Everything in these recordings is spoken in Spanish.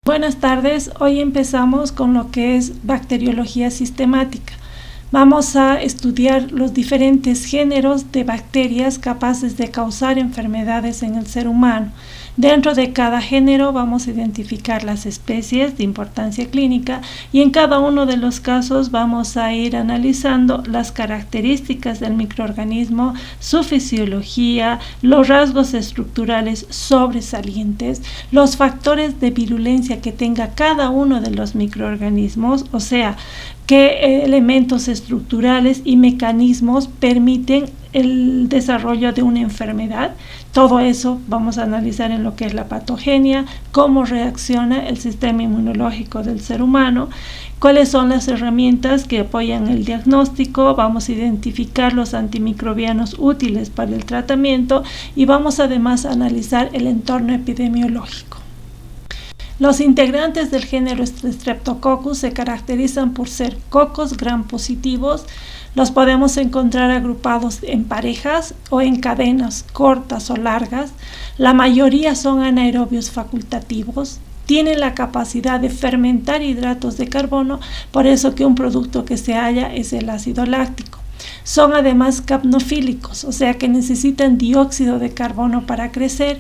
Buenas tardes, hoy empezamos con lo que es bacteriología sistemática. Vamos a estudiar los diferentes géneros de bacterias capaces de causar enfermedades en el ser humano. Dentro de cada género vamos a identificar las especies de importancia clínica y en cada uno de los casos vamos a ir analizando las características del microorganismo, su fisiología, los rasgos estructurales sobresalientes, los factores de virulencia que tenga cada uno de los microorganismos, o sea, qué elementos estructurales y mecanismos permiten el desarrollo de una enfermedad. Todo eso vamos a analizar en lo que es la patogenia, cómo reacciona el sistema inmunológico del ser humano, cuáles son las herramientas que apoyan el diagnóstico, vamos a identificar los antimicrobianos útiles para el tratamiento y vamos además a analizar el entorno epidemiológico. Los integrantes del género Streptococcus se caracterizan por ser cocos gram positivos. Los podemos encontrar agrupados en parejas o en cadenas cortas o largas. La mayoría son anaerobios facultativos. Tienen la capacidad de fermentar hidratos de carbono, por eso que un producto que se halla es el ácido láctico. Son además capnofílicos, o sea que necesitan dióxido de carbono para crecer.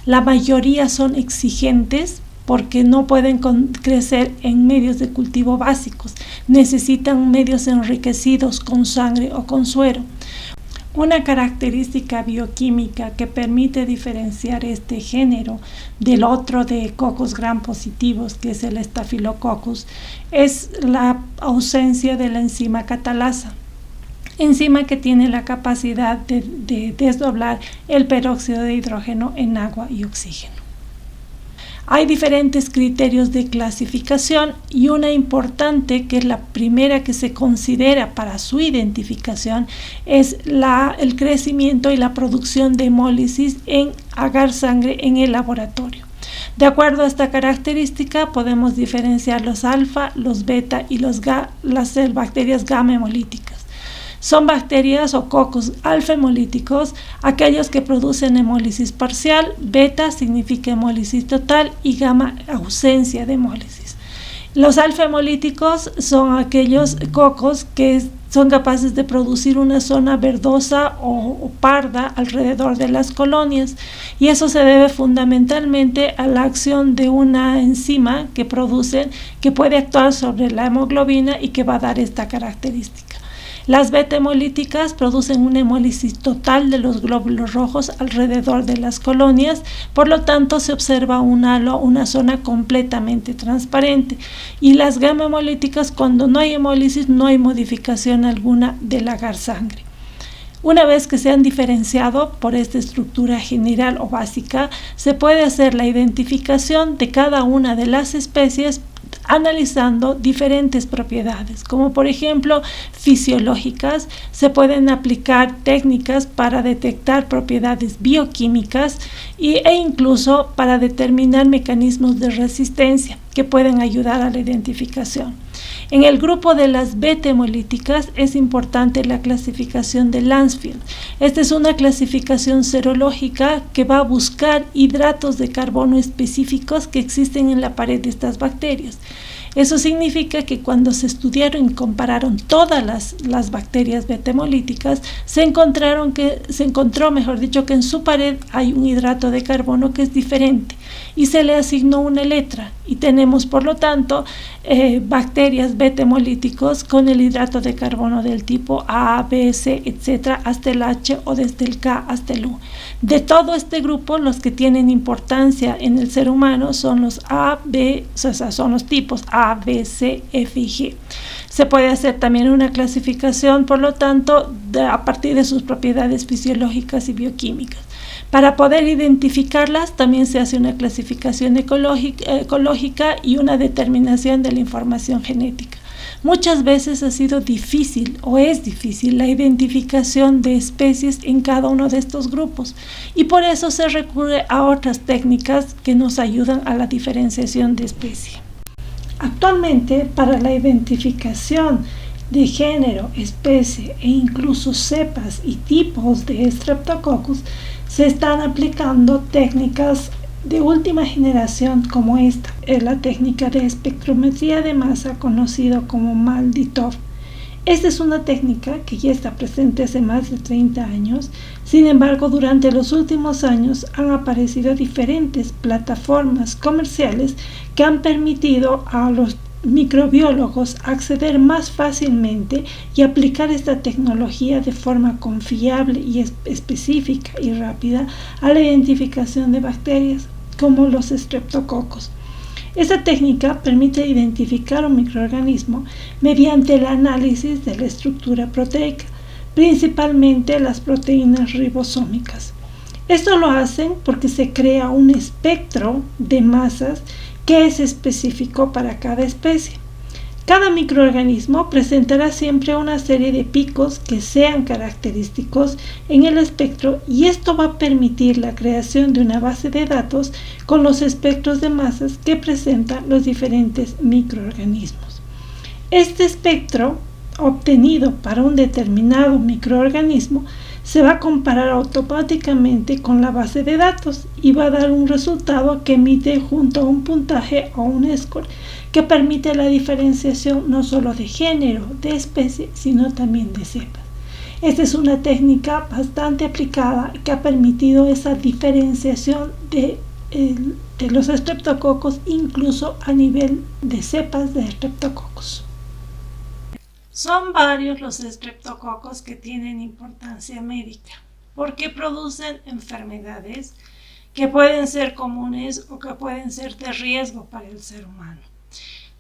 La mayoría son exigentes, porque no pueden crecer en medios de cultivo básicos, necesitan medios enriquecidos con sangre o con suero. Una característica bioquímica que permite diferenciar este género del otro de cocos gram positivos, que es el Staphylococcus, es la ausencia de la enzima catalasa, enzima que tiene la capacidad de desdoblar el peróxido de hidrógeno en agua y oxígeno. Hay diferentes criterios de clasificación y una importante, que es la primera que se considera para su identificación, es el crecimiento y la producción de hemólisis en agar sangre en el laboratorio. De acuerdo a esta característica podemos diferenciar los alfa, los beta y las bacterias gamma hemolíticas. Son bacterias o cocos alfa hemolíticos, aquellos que producen hemólisis parcial, beta significa hemólisis total y gamma ausencia de hemólisis. Los alfa hemolíticos son aquellos cocos que son capaces de producir una zona verdosa o parda alrededor de las colonias, y eso se debe fundamentalmente a la acción de una enzima que puede actuar sobre la hemoglobina y que va a dar esta característica. Las beta hemolíticas producen una hemólisis total de los glóbulos rojos alrededor de las colonias, por lo tanto se observa un halo, una zona completamente transparente. Y las gamma hemolíticas, cuando no hay hemólisis, no hay modificación alguna del agar sangre. Una vez que se han diferenciado por esta estructura general o básica, se puede hacer la identificación de cada una de las especies analizando diferentes propiedades, como por ejemplo fisiológicas. Se pueden aplicar técnicas para detectar propiedades bioquímicas e incluso para determinar mecanismos de resistencia que pueden ayudar a la identificación. En el grupo de las beta hemolíticas es importante la clasificación de Lancefield. Esta es una clasificación serológica que va a buscar hidratos de carbono específicos que existen en la pared de estas bacterias. Eso significa que cuando se estudiaron y compararon todas las bacterias beta hemolíticas, se encontró que en su pared hay un hidrato de carbono que es diferente y se le asignó una letra, y tenemos por lo tanto bacterias beta hemolíticos con el hidrato de carbono del tipo A, B, C, etcétera, hasta el H o desde el K hasta el U. De todo este grupo, los que tienen importancia en el ser humano son los A, B, o sea, son los tipos A, B, C, F y G. Se puede hacer también una clasificación, por lo tanto, a partir de sus propiedades fisiológicas y bioquímicas. Para poder identificarlas, también se hace una clasificación ecológica y una determinación de la información genética. Muchas veces ha sido difícil o es difícil la identificación de especies en cada uno de estos grupos, y por eso se recurre a otras técnicas que nos ayudan a la diferenciación de especie. Actualmente, para la identificación de género, especie e incluso cepas y tipos de Streptococcus, se están aplicando técnicas de última generación como esta es la técnica de espectrometría de masa conocido como MALDI-TOF. Esta es una técnica que ya está presente hace más de 30 años. Sin embargo, durante los últimos años han aparecido diferentes plataformas comerciales que han permitido a los microbiólogos acceder más fácilmente y aplicar esta tecnología de forma confiable y específica y rápida a la identificación de bacterias como los streptococos. Esta técnica permite identificar un microorganismo mediante el análisis de la estructura proteica, principalmente las proteínas ribosómicas. Esto lo hacen porque se crea un espectro de masas que es específico para cada especie. Cada microorganismo presentará siempre una serie de picos que sean característicos en el espectro y esto va a permitir la creación de una base de datos con los espectros de masas que presentan los diferentes microorganismos. Este espectro obtenido para un determinado microorganismo se va a comparar automáticamente con la base de datos y va a dar un resultado que emite junto a un puntaje o un score que permite la diferenciación no solo de género, de especie, sino también de cepas. Esta es una técnica bastante aplicada que ha permitido esa diferenciación de los estreptococos incluso a nivel de cepas de estreptococos. Son varios los estreptococos que tienen importancia médica porque producen enfermedades que pueden ser comunes o que pueden ser de riesgo para el ser humano.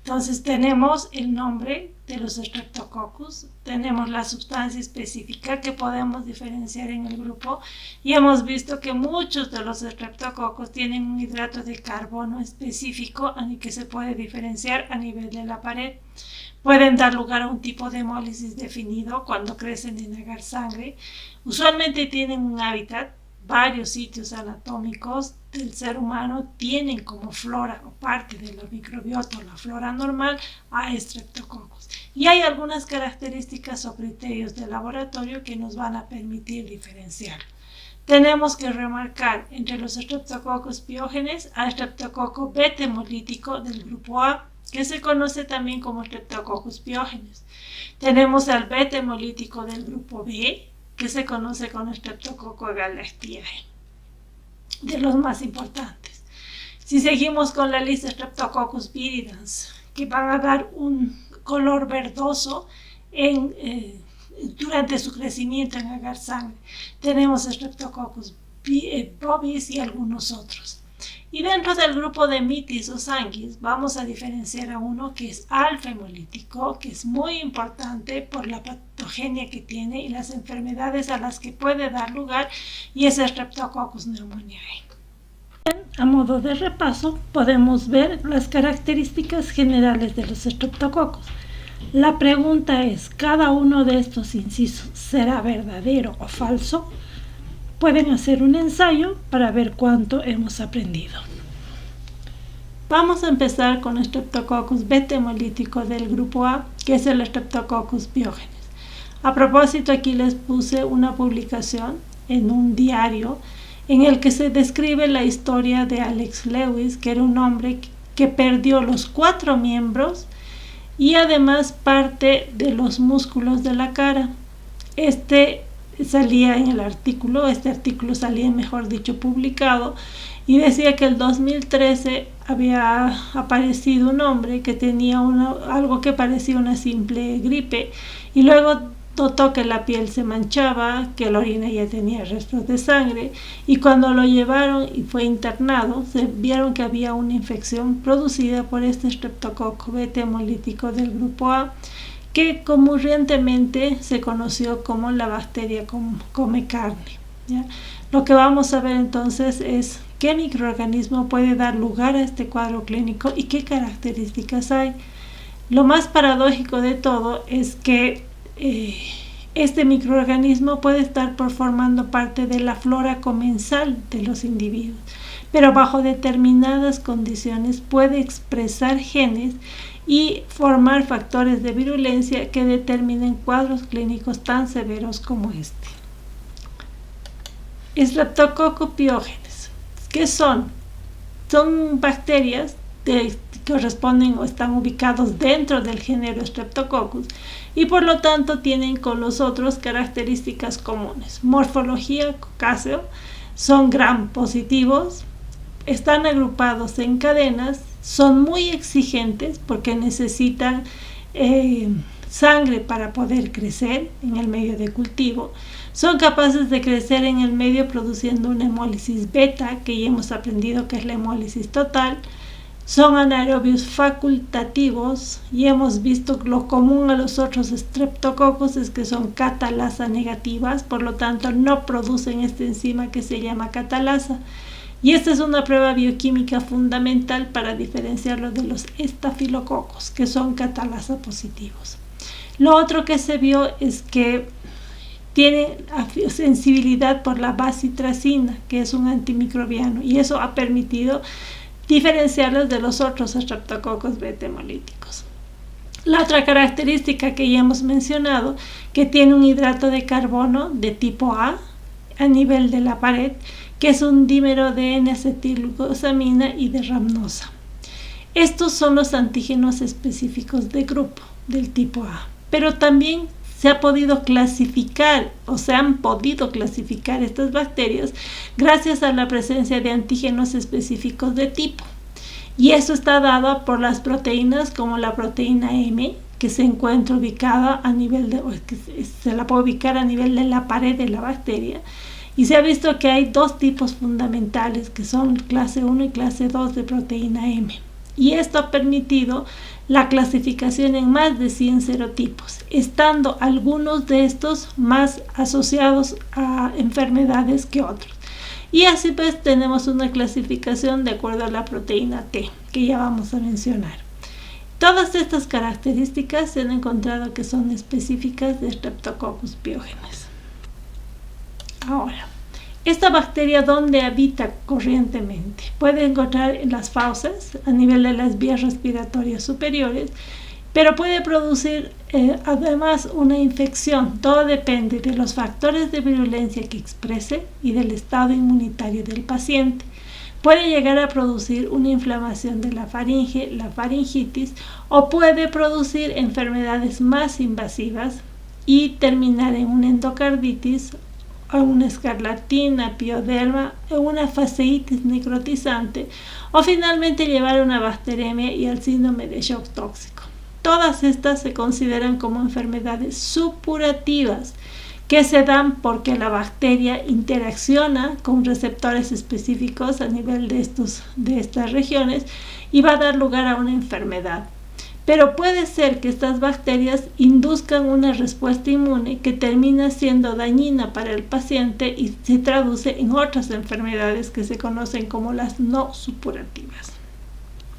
Entonces tenemos el nombre de los Streptococcus, tenemos la sustancia específica que podemos diferenciar en el grupo y hemos visto que muchos de los Streptococcus tienen un hidrato de carbono específico que se puede diferenciar a nivel de la pared. Pueden dar lugar a un tipo de hemólisis definido cuando crecen en agar sangre. Usualmente tienen un hábitat. Varios sitios anatómicos del ser humano tienen como flora o parte de la microbiota o la flora normal a Streptococcus. Y hay algunas características o criterios de laboratorio que nos van a permitir diferenciar. Tenemos que remarcar entre los Streptococcus piógenes a Streptococcus beta hemolítico del grupo A, que se conoce también como Streptococcus piógenes. Tenemos al beta hemolítico del grupo B, que se conoce como Streptococcus galactiae, de los más importantes. Si seguimos con la lista Streptococcus viridans, que van a dar un color verdoso durante su crecimiento en agar sangre, tenemos Streptococcus bovis y algunos otros. Y dentro del grupo de mitis o sanguis vamos a diferenciar a uno que es alfa hemolítico, que es muy importante por la patogenia que tiene y las enfermedades a las que puede dar lugar, y es Streptococcus pneumoniae. A modo de repaso, podemos ver las características generales de los Streptococcus. La pregunta es, ¿cada uno de estos incisos será verdadero o falso? Pueden hacer un ensayo para ver cuánto hemos aprendido. Vamos a empezar con el Streptococcus beta hemolítico del grupo A, que es el Streptococcus piógenes. A propósito, aquí les puse una publicación en un diario en el que se describe la historia de Alex Lewis, que era un hombre que perdió los 4 miembros y además parte de los músculos de la cara. Salía en el artículo, este artículo salía, mejor dicho, publicado, y decía que el 2013 había aparecido un hombre que tenía algo que parecía una simple gripe, y luego notó que la piel se manchaba, que la orina ya tenía restos de sangre, y cuando lo llevaron y fue internado, se vieron que había una infección producida por este Streptococcus beta hemolítico del grupo A, que comúnmente se conoció como la bacteria come carne, ¿ya? Lo que vamos a ver entonces es qué microorganismo puede dar lugar a este cuadro clínico y qué características hay. Lo más paradójico de todo es que este microorganismo puede estar formando parte de la flora comensal de los individuos, pero bajo determinadas condiciones puede expresar genes y formar factores de virulencia que determinen cuadros clínicos tan severos como este. Streptococcus piógenes, ¿qué son? son bacterias que corresponden o están ubicados dentro del género Streptococcus y por lo tanto tienen con los otros características comunes. Morfología cocáceo, son gram positivos, están agrupados en cadenas, son muy exigentes porque necesitan sangre para poder crecer en el medio de cultivo. Son capaces de crecer en el medio produciendo una hemólisis beta, que ya hemos aprendido que es la hemólisis total. Son anaerobios facultativos y hemos visto lo común a los otros estreptococos es que son catalasa negativas, por lo tanto no producen esta enzima que se llama catalasa. Y esta es una prueba bioquímica fundamental para diferenciarlo de los estafilococos, que son catalasa positivos. Lo otro que se vio es que tiene sensibilidad por la bacitracina, que es un antimicrobiano, y eso ha permitido diferenciarlos de los otros estreptococos beta hemolíticos. La otra característica que ya hemos mencionado, que tiene un hidrato de carbono de tipo A nivel de la pared, que es un dímero de N-acetilglucosamina y de rhamnosa. Estos son los antígenos específicos de grupo del tipo A, pero también se ha podido clasificar o se han podido clasificar estas bacterias gracias a la presencia de antígenos específicos de tipo. Y eso está dado por las proteínas como la proteína M, que se encuentra ubicada a nivel de, se la puede ubicar a nivel de la pared de la bacteria. Y se ha visto que hay dos tipos fundamentales que son clase 1 y clase 2 de proteína M. Y esto ha permitido la clasificación en más de 100 serotipos, estando algunos de estos más asociados a enfermedades que otros. Y así pues tenemos una clasificación de acuerdo a la proteína T, que ya vamos a mencionar. Todas estas características se han encontrado que son específicas de Streptococcus pyogenes. Ahora, esta bacteria, ¿dónde habita corrientemente? Puede encontrar en las fauces, a nivel de las vías respiratorias superiores, pero puede producir además una infección. Todo depende de los factores de virulencia que exprese y del estado inmunitario del paciente. Puede llegar a producir una inflamación de la faringe, la faringitis, o puede producir enfermedades más invasivas y terminar en una endocarditis, una escarlatina, pioderma, una fasciitis necrotizante o finalmente llevar a una bacteremia y al síndrome de shock tóxico. Todas estas se consideran como enfermedades supurativas que se dan porque la bacteria interacciona con receptores específicos a nivel de estas regiones y va a dar lugar a una enfermedad. Pero puede ser que estas bacterias induzcan una respuesta inmune que termina siendo dañina para el paciente y se traduce en otras enfermedades que se conocen como las no supurativas.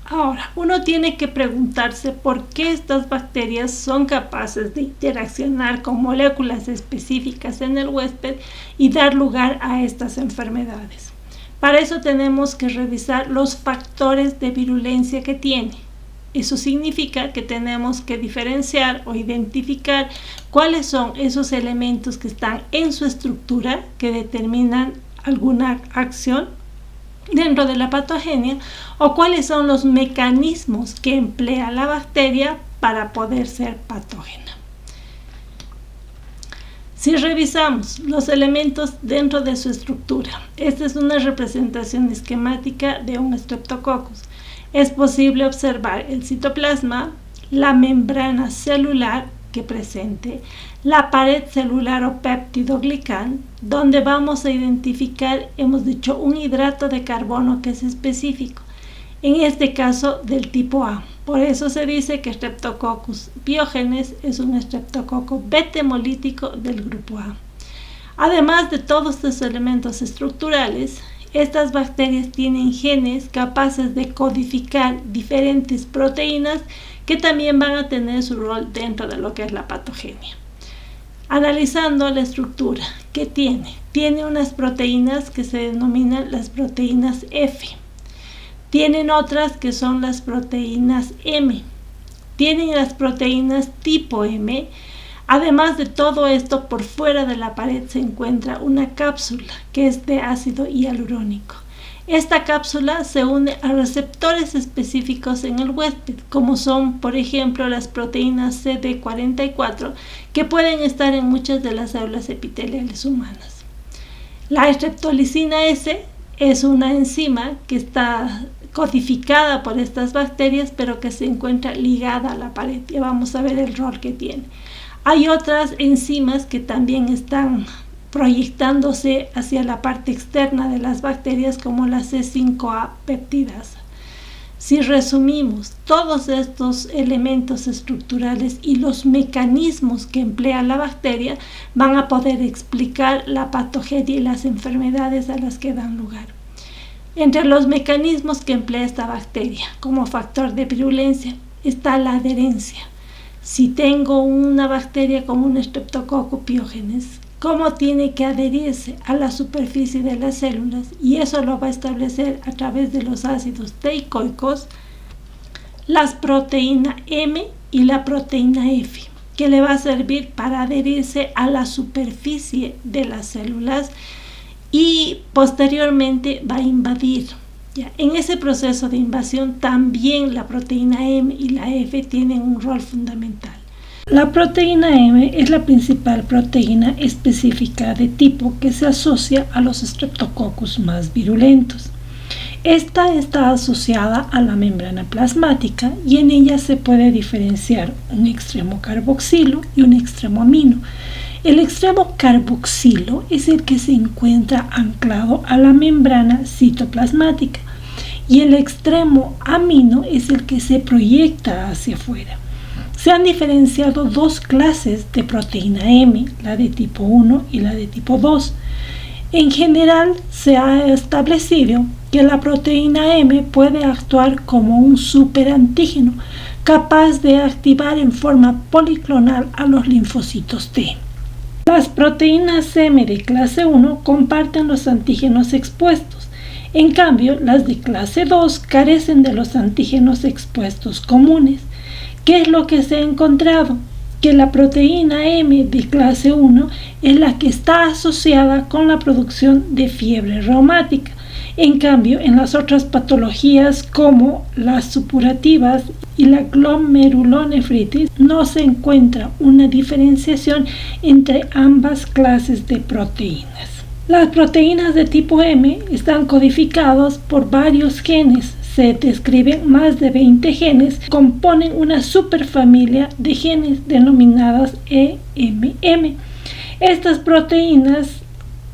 Ahora, uno tiene que preguntarse por qué estas bacterias son capaces de interaccionar con moléculas específicas en el huésped y dar lugar a estas enfermedades. Para eso tenemos que revisar los factores de virulencia que tiene. Eso significa que tenemos que diferenciar o identificar cuáles son esos elementos que están en su estructura que determinan alguna acción dentro de la patogenia o cuáles son los mecanismos que emplea la bacteria para poder ser patógena. Si revisamos los elementos dentro de su estructura, esta es una representación esquemática de un Streptococcus. Es posible observar el citoplasma, la membrana celular que presente, la pared celular o péptido-glicán, donde vamos a identificar, hemos dicho, un hidrato de carbono que es específico, en este caso del tipo A. Por eso se dice que Streptococcus pyogenes es un estreptococo beta hemolítico del grupo A. Además de todos estos elementos estructurales, estas bacterias tienen genes capaces de codificar diferentes proteínas que también van a tener su rol dentro de lo que es la patogenia. Analizando la estructura, ¿qué tiene? Tiene unas proteínas que se denominan las proteínas F. Tienen otras que son las proteínas M. Tienen las proteínas tipo M. Además de todo esto, por fuera de la pared se encuentra una cápsula que es de ácido hialurónico. Esta cápsula se une a receptores específicos en el huésped, como son, por ejemplo, las proteínas CD44, que pueden estar en muchas de las células epiteliales humanas. La streptolicina S es una enzima que está codificada por estas bacterias, pero que se encuentra ligada a la pared. Ya vamos a ver el rol que tiene. Hay otras enzimas que también están proyectándose hacia la parte externa de las bacterias, como la C5A peptidasa. Si resumimos, todos estos elementos estructurales y los mecanismos que emplea la bacteria van a poder explicar la patogenia y las enfermedades a las que dan lugar. Entre los mecanismos que emplea esta bacteria como factor de virulencia está la adherencia. Si tengo una bacteria como un Streptococcus pyogenes, ¿cómo tiene que adherirse a la superficie de las células? Y eso lo va a establecer a través de los ácidos teicoicos, las proteínas M y la proteína F, que le va a servir para adherirse a la superficie de las células y posteriormente va a invadir. Ya, en ese proceso de invasión también la proteína M y la F tienen un rol fundamental. La proteína M es la principal proteína específica de tipo que se asocia a los Streptococcus más virulentos. Esta está asociada a la membrana plasmática y en ella se puede diferenciar un extremo carboxilo y un extremo amino. El extremo carboxilo es el que se encuentra anclado a la membrana citoplasmática y el extremo amino es el que se proyecta hacia afuera. Se han diferenciado dos clases de proteína M, la de tipo 1 y la de tipo 2. En general se ha establecido que la proteína M puede actuar como un superantígeno capaz de activar en forma policlonal a los linfocitos T. Las proteínas M de clase 1 comparten los antígenos expuestos. En cambio, las de clase 2 carecen de los antígenos expuestos comunes. ¿Qué es lo que se ha encontrado? Que la proteína M de clase 1 es la que está asociada con la producción de fiebre reumática. En cambio, en las otras patologías como las supurativas y la glomerulonefritis no se encuentra una diferenciación entre ambas clases de proteínas. Las proteínas de tipo M están codificadas por varios genes. Se describen más de 20 genes, componen una superfamilia de genes denominadas EMM. Estas proteínas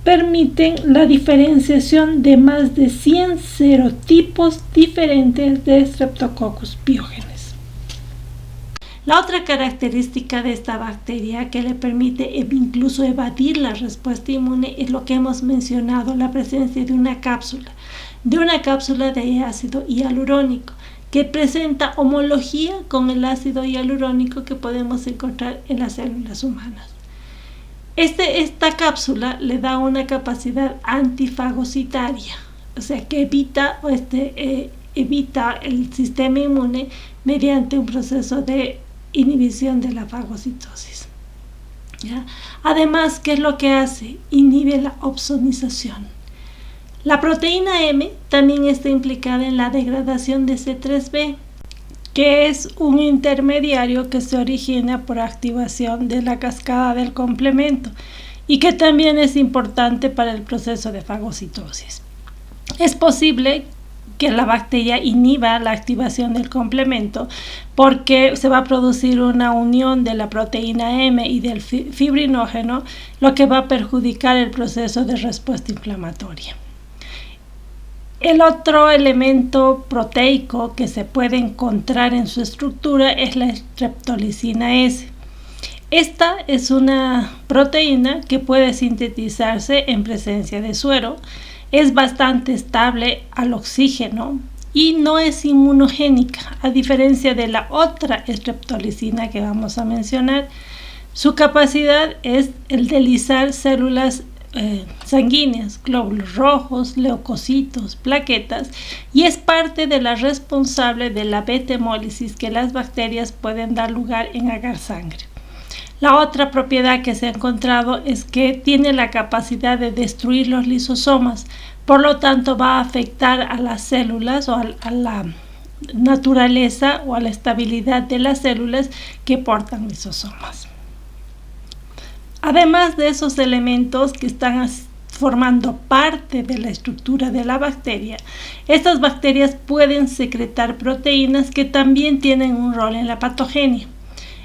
permiten la diferenciación de más de 100 serotipos diferentes de Streptococcus pyogenes. La otra característica de esta bacteria que le permite incluso evadir la respuesta inmune es lo que hemos mencionado, la presencia de una cápsula de ácido hialurónico que presenta homología con el ácido hialurónico que podemos encontrar en las células humanas. Esta cápsula le da una capacidad antifagocitaria, o sea que evita el sistema inmune mediante un proceso de inhibición de la fagocitosis. ¿Ya? Además, ¿qué es lo que hace? Inhibe la opsonización. La proteína M también está implicada en la degradación de C3b, que es un intermediario que se origina por activación de la cascada del complemento y que también es importante para el proceso de fagocitosis. Es posible que la bacteria inhiba la activación del complemento porque se va a producir una unión de la proteína M y del fibrinógeno, lo que va a perjudicar el proceso de respuesta inflamatoria. El otro elemento proteico que se puede encontrar en su estructura es la streptolicina S. Esta es una proteína que puede sintetizarse en presencia de suero, es bastante estable al oxígeno y no es inmunogénica, a diferencia de la otra streptolicina que vamos a mencionar. Su capacidad es el de lisar células sanguíneas, glóbulos rojos, leucocitos, plaquetas, y es parte de la responsable de la beta-hemólisis que las bacterias pueden dar lugar en agar sangre. La otra propiedad que se ha encontrado es que tiene la capacidad de destruir los lisosomas, Por lo tanto, va a afectar a las células o a la naturaleza o a la estabilidad de las células que portan lisosomas. Además de esos elementos que están formando parte de la estructura de la bacteria, estas bacterias pueden secretar proteínas que también tienen un rol en la patogenia.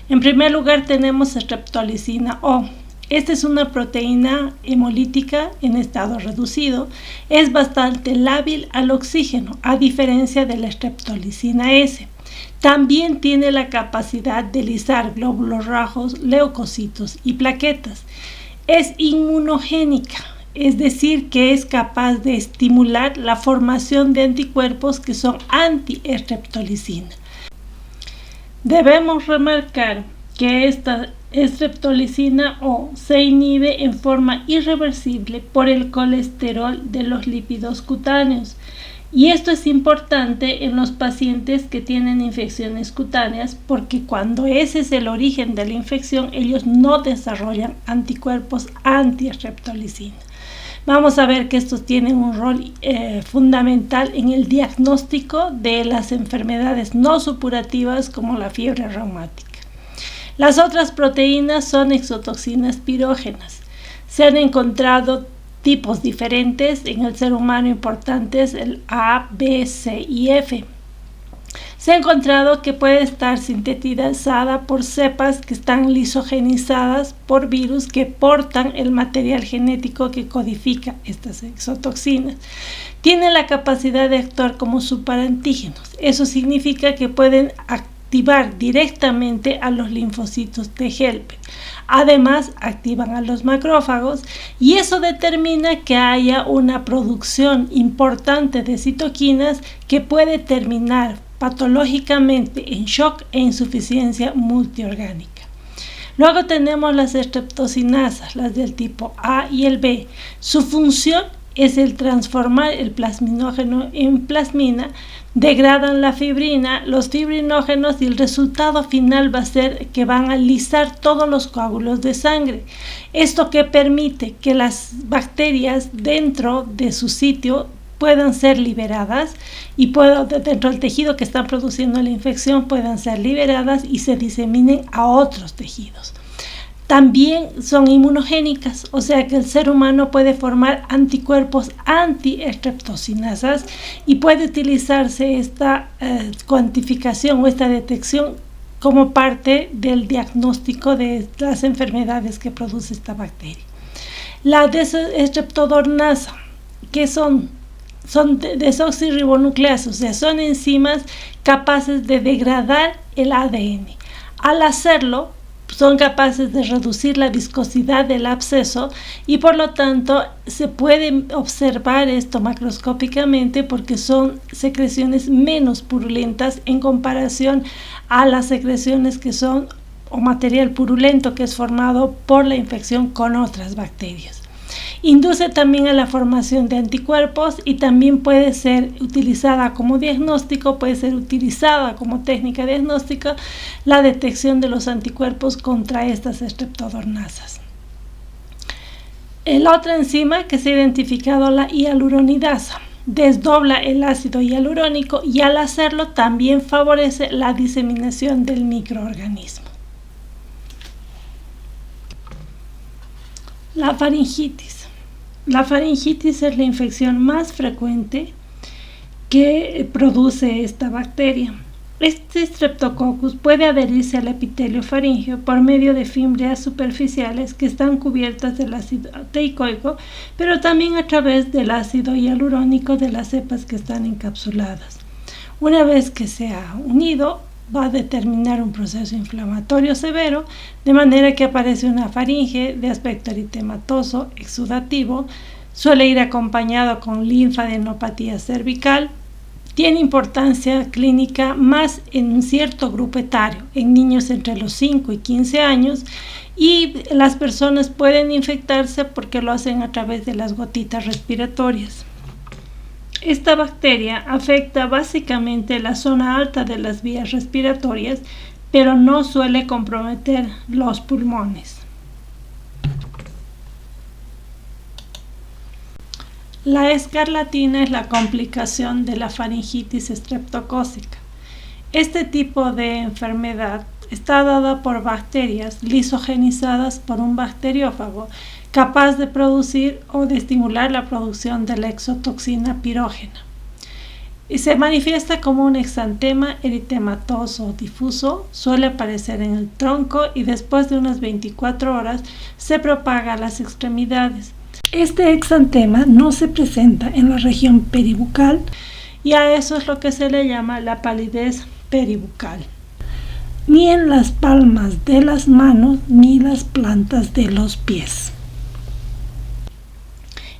En primer lugar tenemos streptolicina O. Esta es una proteína hemolítica en estado reducido. Es bastante lábil al oxígeno, a diferencia de la streptolicina S. También tiene la capacidad de lisar glóbulos rojos, leucocitos y plaquetas. Es inmunogénica, es decir, que es capaz de estimular la formación de anticuerpos que son anti-streptolicina. Debemos remarcar que esta streptolicina O se inhibe en forma irreversible por el colesterol de los lípidos cutáneos. Y esto es importante en los pacientes que tienen infecciones cutáneas, porque cuando ese es el origen de la infección, ellos no desarrollan anticuerpos anti-streptolicina. Vamos a ver que estos tienen un rol fundamental en el diagnóstico de las enfermedades no supurativas como la fiebre reumática. Las otras proteínas son exotoxinas pirógenas. Se han encontrado tipos diferentes en el ser humano importantes, el A, B, C y F. Se ha encontrado que puede estar sintetizada por cepas que están lisogenizadas por virus que portan el material genético que codifica estas exotoxinas. Tienen la capacidad de actuar como superantígenos. Eso significa que pueden activar directamente a los linfocitos T helper. Además, activan a los macrófagos y eso determina que haya una producción importante de citoquinas que puede terminar patológicamente en shock e insuficiencia multiorgánica. Luego tenemos las streptocinasas, las del tipo A y el B. Su función es el transformar el plasminógeno en plasmina, degradan la fibrina, los fibrinógenos y el resultado final va a ser que van a lisar todos los coágulos de sangre. Esto que permite que las bacterias dentro de su sitio puedan ser liberadas y dentro del tejido que están produciendo la infección puedan ser liberadas y se diseminen a otros tejidos. También son inmunogénicas, o sea que el ser humano puede formar anticuerpos anti-streptocinasas y puede utilizarse esta cuantificación o esta detección como parte del diagnóstico de las enfermedades que produce esta bacteria. La desostreptodornasa, que son desoxirribonucleasas, o sea, son enzimas capaces de degradar el ADN. Al hacerlo, son capaces de reducir la viscosidad del absceso y por lo tanto se puede observar esto macroscópicamente porque son secreciones menos purulentas en comparación a las secreciones que son o material purulento que es formado por la infección con otras bacterias. Induce también a la formación de anticuerpos y también puede ser utilizada como diagnóstico, puede ser utilizada como técnica diagnóstica la detección de los anticuerpos contra estas streptodornasas. La otra enzima que se ha identificado, la hialuronidasa, desdobla el ácido hialurónico y al hacerlo también favorece la diseminación del microorganismo. La faringitis. La faringitis es la infección más frecuente que produce esta bacteria. Este Streptococcus puede adherirse al epitelio faríngeo por medio de fimbrias superficiales que están cubiertas del ácido teicoico, pero también a través del ácido hialurónico de las cepas que están encapsuladas. Una vez que se ha unido, va a determinar un proceso inflamatorio severo, de manera que aparece una faringe de aspecto eritematoso, exudativo, suele ir acompañado con linfadenopatía cervical, tiene importancia clínica más en un cierto grupo etario, en niños entre los 5 y 15 años, y las personas pueden infectarse porque lo hacen a través de las gotitas respiratorias. Esta bacteria afecta básicamente la zona alta de las vías respiratorias, pero no suele comprometer los pulmones. La escarlatina es la complicación de la faringitis estreptocócica. Este tipo de enfermedad está dada por bacterias lisogenizadas por un bacteriófago capaz de producir o de estimular la producción de la exotoxina pirógena. Y se manifiesta como un exantema eritematoso difuso, suele aparecer en el tronco y después de unas 24 horas se propaga a las extremidades. Este exantema no se presenta en la región peribucal y a eso es lo que se le llama la palidez peribucal. Ni en las palmas de las manos ni las plantas de los pies.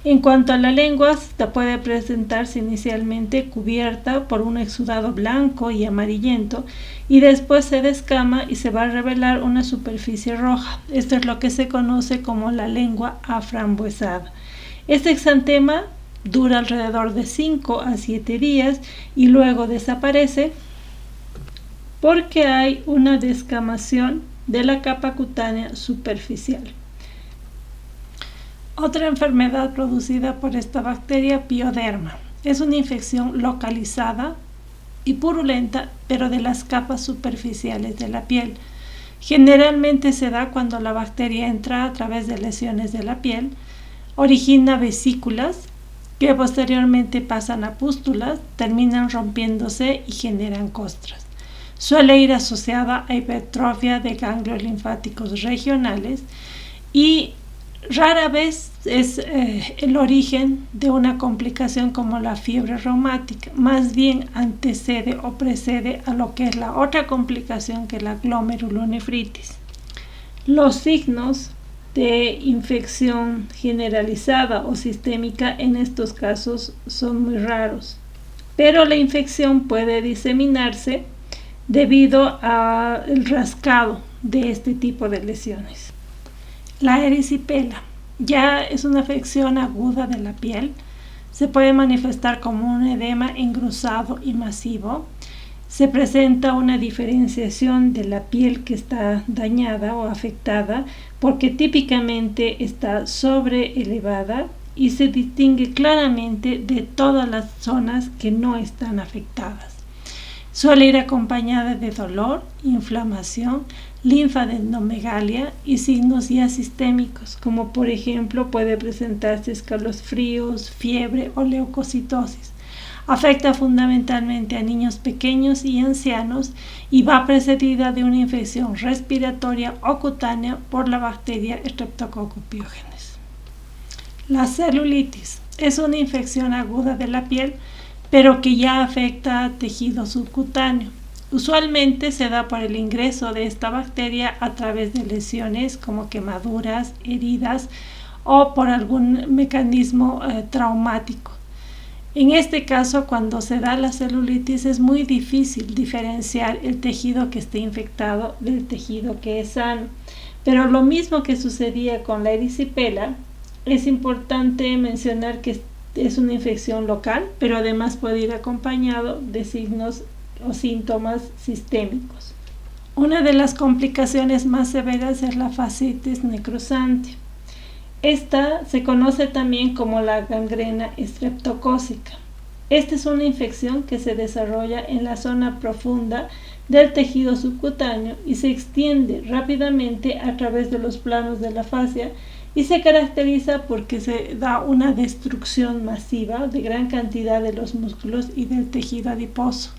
En cuanto a la lengua, esta puede presentarse inicialmente cubierta por un exudado blanco y amarillento y después se descama y se va a revelar una superficie roja. Esto es lo que se conoce como la lengua aframbuesada. Este exantema dura alrededor de 5 a 7 días y luego desaparece porque hay una descamación de la capa cutánea superficial. Otra enfermedad producida por esta bacteria, pioderma, es una infección localizada y purulenta, pero de las capas superficiales de la piel. Generalmente se da cuando la bacteria entra a través de lesiones de la piel, origina vesículas que posteriormente pasan a pústulas, terminan rompiéndose y generan costras. Suele ir asociada a hipertrofia de ganglios linfáticos regionales y rara vez es el origen de una complicación como la fiebre reumática, más bien antecede o precede a lo que es la otra complicación que es la glomerulonefritis. Los signos de infección generalizada o sistémica en estos casos son muy raros, pero la infección puede diseminarse debido al rascado de este tipo de lesiones. La erisipela ya es una afección aguda de la piel. Se puede manifestar como un edema engrosado y masivo. Se presenta una diferenciación de la piel que está dañada o afectada porque típicamente está sobreelevada y se distingue claramente de todas las zonas que no están afectadas. Suele ir acompañada de dolor, inflamación, linfadenomegalia y signos ya sistémicos, como por ejemplo puede presentarse escalofríos, fiebre o leucocitosis. Afecta fundamentalmente a niños pequeños y ancianos y va precedida de una infección respiratoria o cutánea por la bacteria Streptococcus pyogenes. La celulitis es una infección aguda de la piel, pero que ya afecta a tejido subcutáneo. Usualmente se da por el ingreso de esta bacteria a través de lesiones como quemaduras, heridas o por algún mecanismo traumático. En este caso, cuando se da la celulitis, es muy difícil diferenciar el tejido que esté infectado del tejido que es sano. Pero lo mismo que sucedía con la erisipela, es importante mencionar que es una infección local, pero además puede ir acompañado de signos o síntomas sistémicos. Una de las complicaciones más severas es la fascitis necrosante. Esta se conoce también como la gangrena estreptocócica. Esta es una infección que se desarrolla en la zona profunda del tejido subcutáneo y se extiende rápidamente a través de los planos de la fascia y se caracteriza porque se da una destrucción masiva de gran cantidad de los músculos y del tejido adiposo.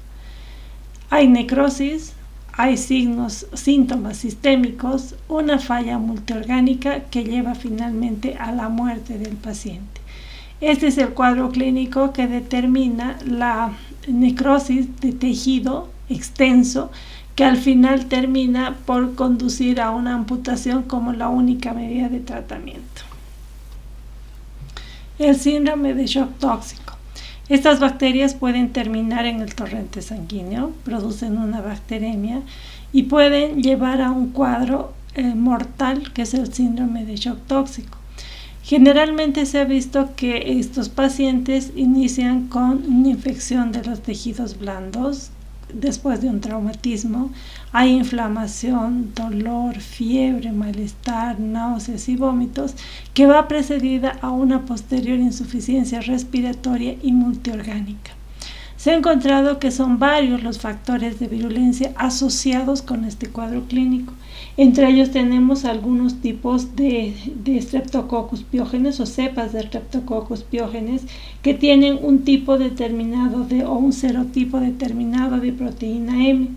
Hay necrosis, hay síntomas sistémicos, una falla multiorgánica que lleva finalmente a la muerte del paciente. Este es el cuadro clínico que determina la necrosis de tejido extenso que al final termina por conducir a una amputación como la única medida de tratamiento. El síndrome de shock tóxico. Estas bacterias pueden terminar en el torrente sanguíneo, producen una bacteremia y pueden llevar a un cuadro mortal que es el síndrome de shock tóxico. Generalmente se ha visto que estos pacientes inician con una infección de los tejidos blandos, después de un traumatismo, hay inflamación, dolor, fiebre, malestar, náuseas y vómitos, que va precedida a una posterior insuficiencia respiratoria y multiorgánica. Se ha encontrado que son varios los factores de virulencia asociados con este cuadro clínico. Entre ellos tenemos algunos tipos de Streptococcus pyogenes o cepas de Streptococcus pyogenes que tienen un tipo determinado o un serotipo determinado de proteína M.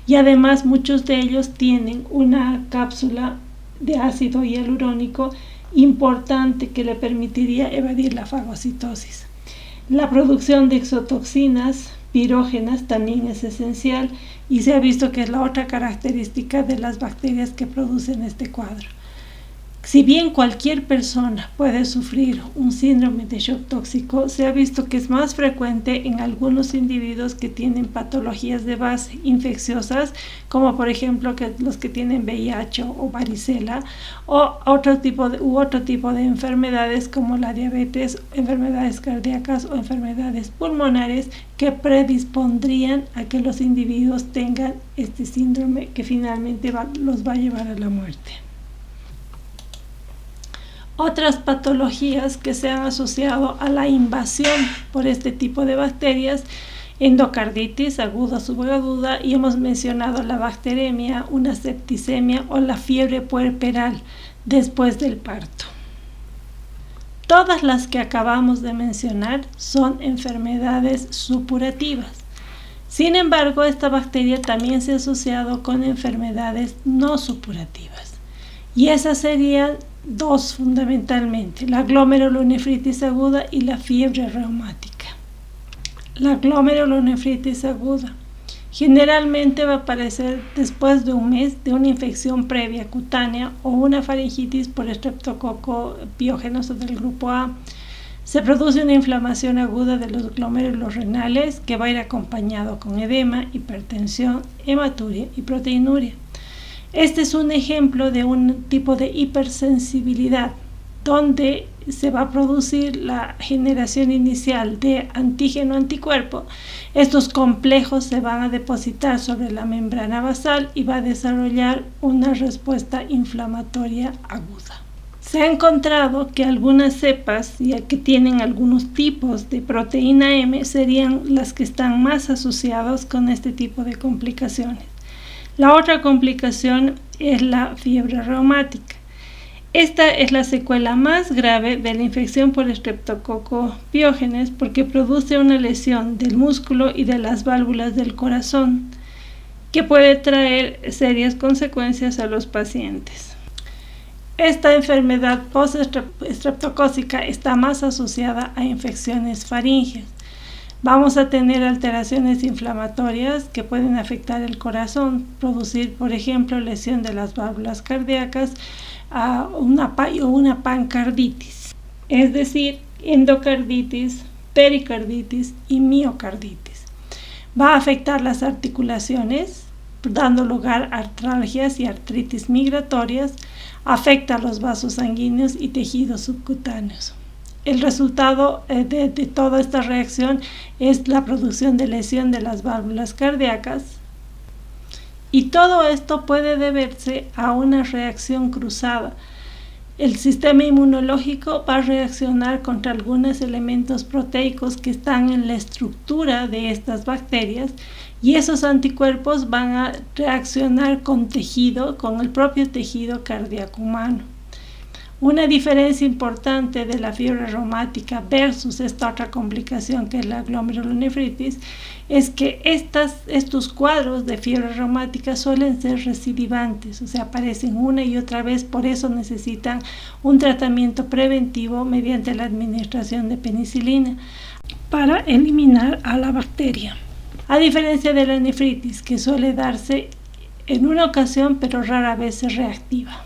Y además muchos de ellos tienen una cápsula de ácido hialurónico importante que le permitiría evadir la fagocitosis. La producción de exotoxinas pirógenas también es esencial y se ha visto que es la otra característica de las bacterias que producen este cuadro. Si bien cualquier persona puede sufrir un síndrome de shock tóxico, se ha visto que es más frecuente en algunos individuos que tienen patologías de base infecciosas, como por ejemplo los que tienen VIH o varicela, o otro tipo de enfermedades como la diabetes, enfermedades cardíacas o enfermedades pulmonares que predispondrían a que los individuos tengan este síndrome que finalmente los va a llevar a la muerte. Otras patologías que se han asociado a la invasión por este tipo de bacterias, endocarditis aguda, subaguda, y hemos mencionado la bacteremia, una septicemia o la fiebre puerperal después del parto. Todas las que acabamos de mencionar son enfermedades supurativas. Sin embargo, esta bacteria también se ha asociado con enfermedades no supurativas. Y esas serían dos fundamentalmente, la glomerulonefritis aguda y la fiebre reumática. La glomerulonefritis aguda generalmente va a aparecer después de un mes de una infección previa cutánea o una faringitis por estreptococo piógenos del grupo A. Se produce una inflamación aguda de los glomérulos renales que va a ir acompañado con edema, hipertensión, hematuria y proteinuria. Este es un ejemplo de un tipo de hipersensibilidad donde se va a producir la generación inicial de antígeno-anticuerpo. Estos complejos se van a depositar sobre la membrana basal y va a desarrollar una respuesta inflamatoria aguda. Se ha encontrado que algunas cepas que tienen algunos tipos de proteína M serían las que están más asociadas con este tipo de complicaciones. La otra complicación es la fiebre reumática. Esta es la secuela más grave de la infección por estreptococo piógenes porque produce una lesión del músculo y de las válvulas del corazón que puede traer serias consecuencias a los pacientes. Esta enfermedad post-estreptocócica está más asociada a infecciones faríngeas. Vamos a tener alteraciones inflamatorias que pueden afectar el corazón, producir, por ejemplo, lesión de las válvulas cardíacas o una pancarditis, es decir, endocarditis, pericarditis y miocarditis. Va a afectar las articulaciones, dando lugar a artralgias y artritis migratorias, afecta los vasos sanguíneos y tejidos subcutáneos. El resultado de toda esta reacción es la producción de lesión de las válvulas cardíacas y todo esto puede deberse a una reacción cruzada. El sistema inmunológico va a reaccionar contra algunos elementos proteicos que están en la estructura de estas bacterias y esos anticuerpos van a reaccionar con el propio tejido cardíaco humano. Una diferencia importante de la fiebre reumática versus esta otra complicación que es la glomerulonefritis es que estos cuadros de fiebre reumática suelen ser recidivantes, o sea, aparecen una y otra vez, por eso necesitan un tratamiento preventivo mediante la administración de penicilina para eliminar a la bacteria. A diferencia de la nefritis, que suele darse en una ocasión pero rara vez es reactiva.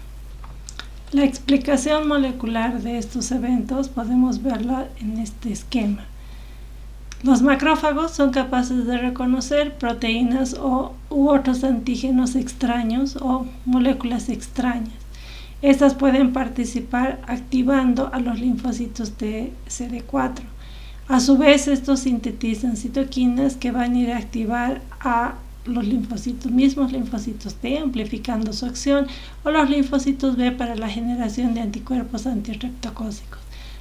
La explicación molecular de estos eventos podemos verla en este esquema. Los macrófagos son capaces de reconocer proteínas u otros antígenos extraños o moléculas extrañas. Estas pueden participar activando a los linfocitos de CD4. A su vez, estos sintetizan citoquinas que van a ir a activar a los mismos linfocitos T, amplificando su acción, o los linfocitos B para la generación de anticuerpos antirreptocócicos.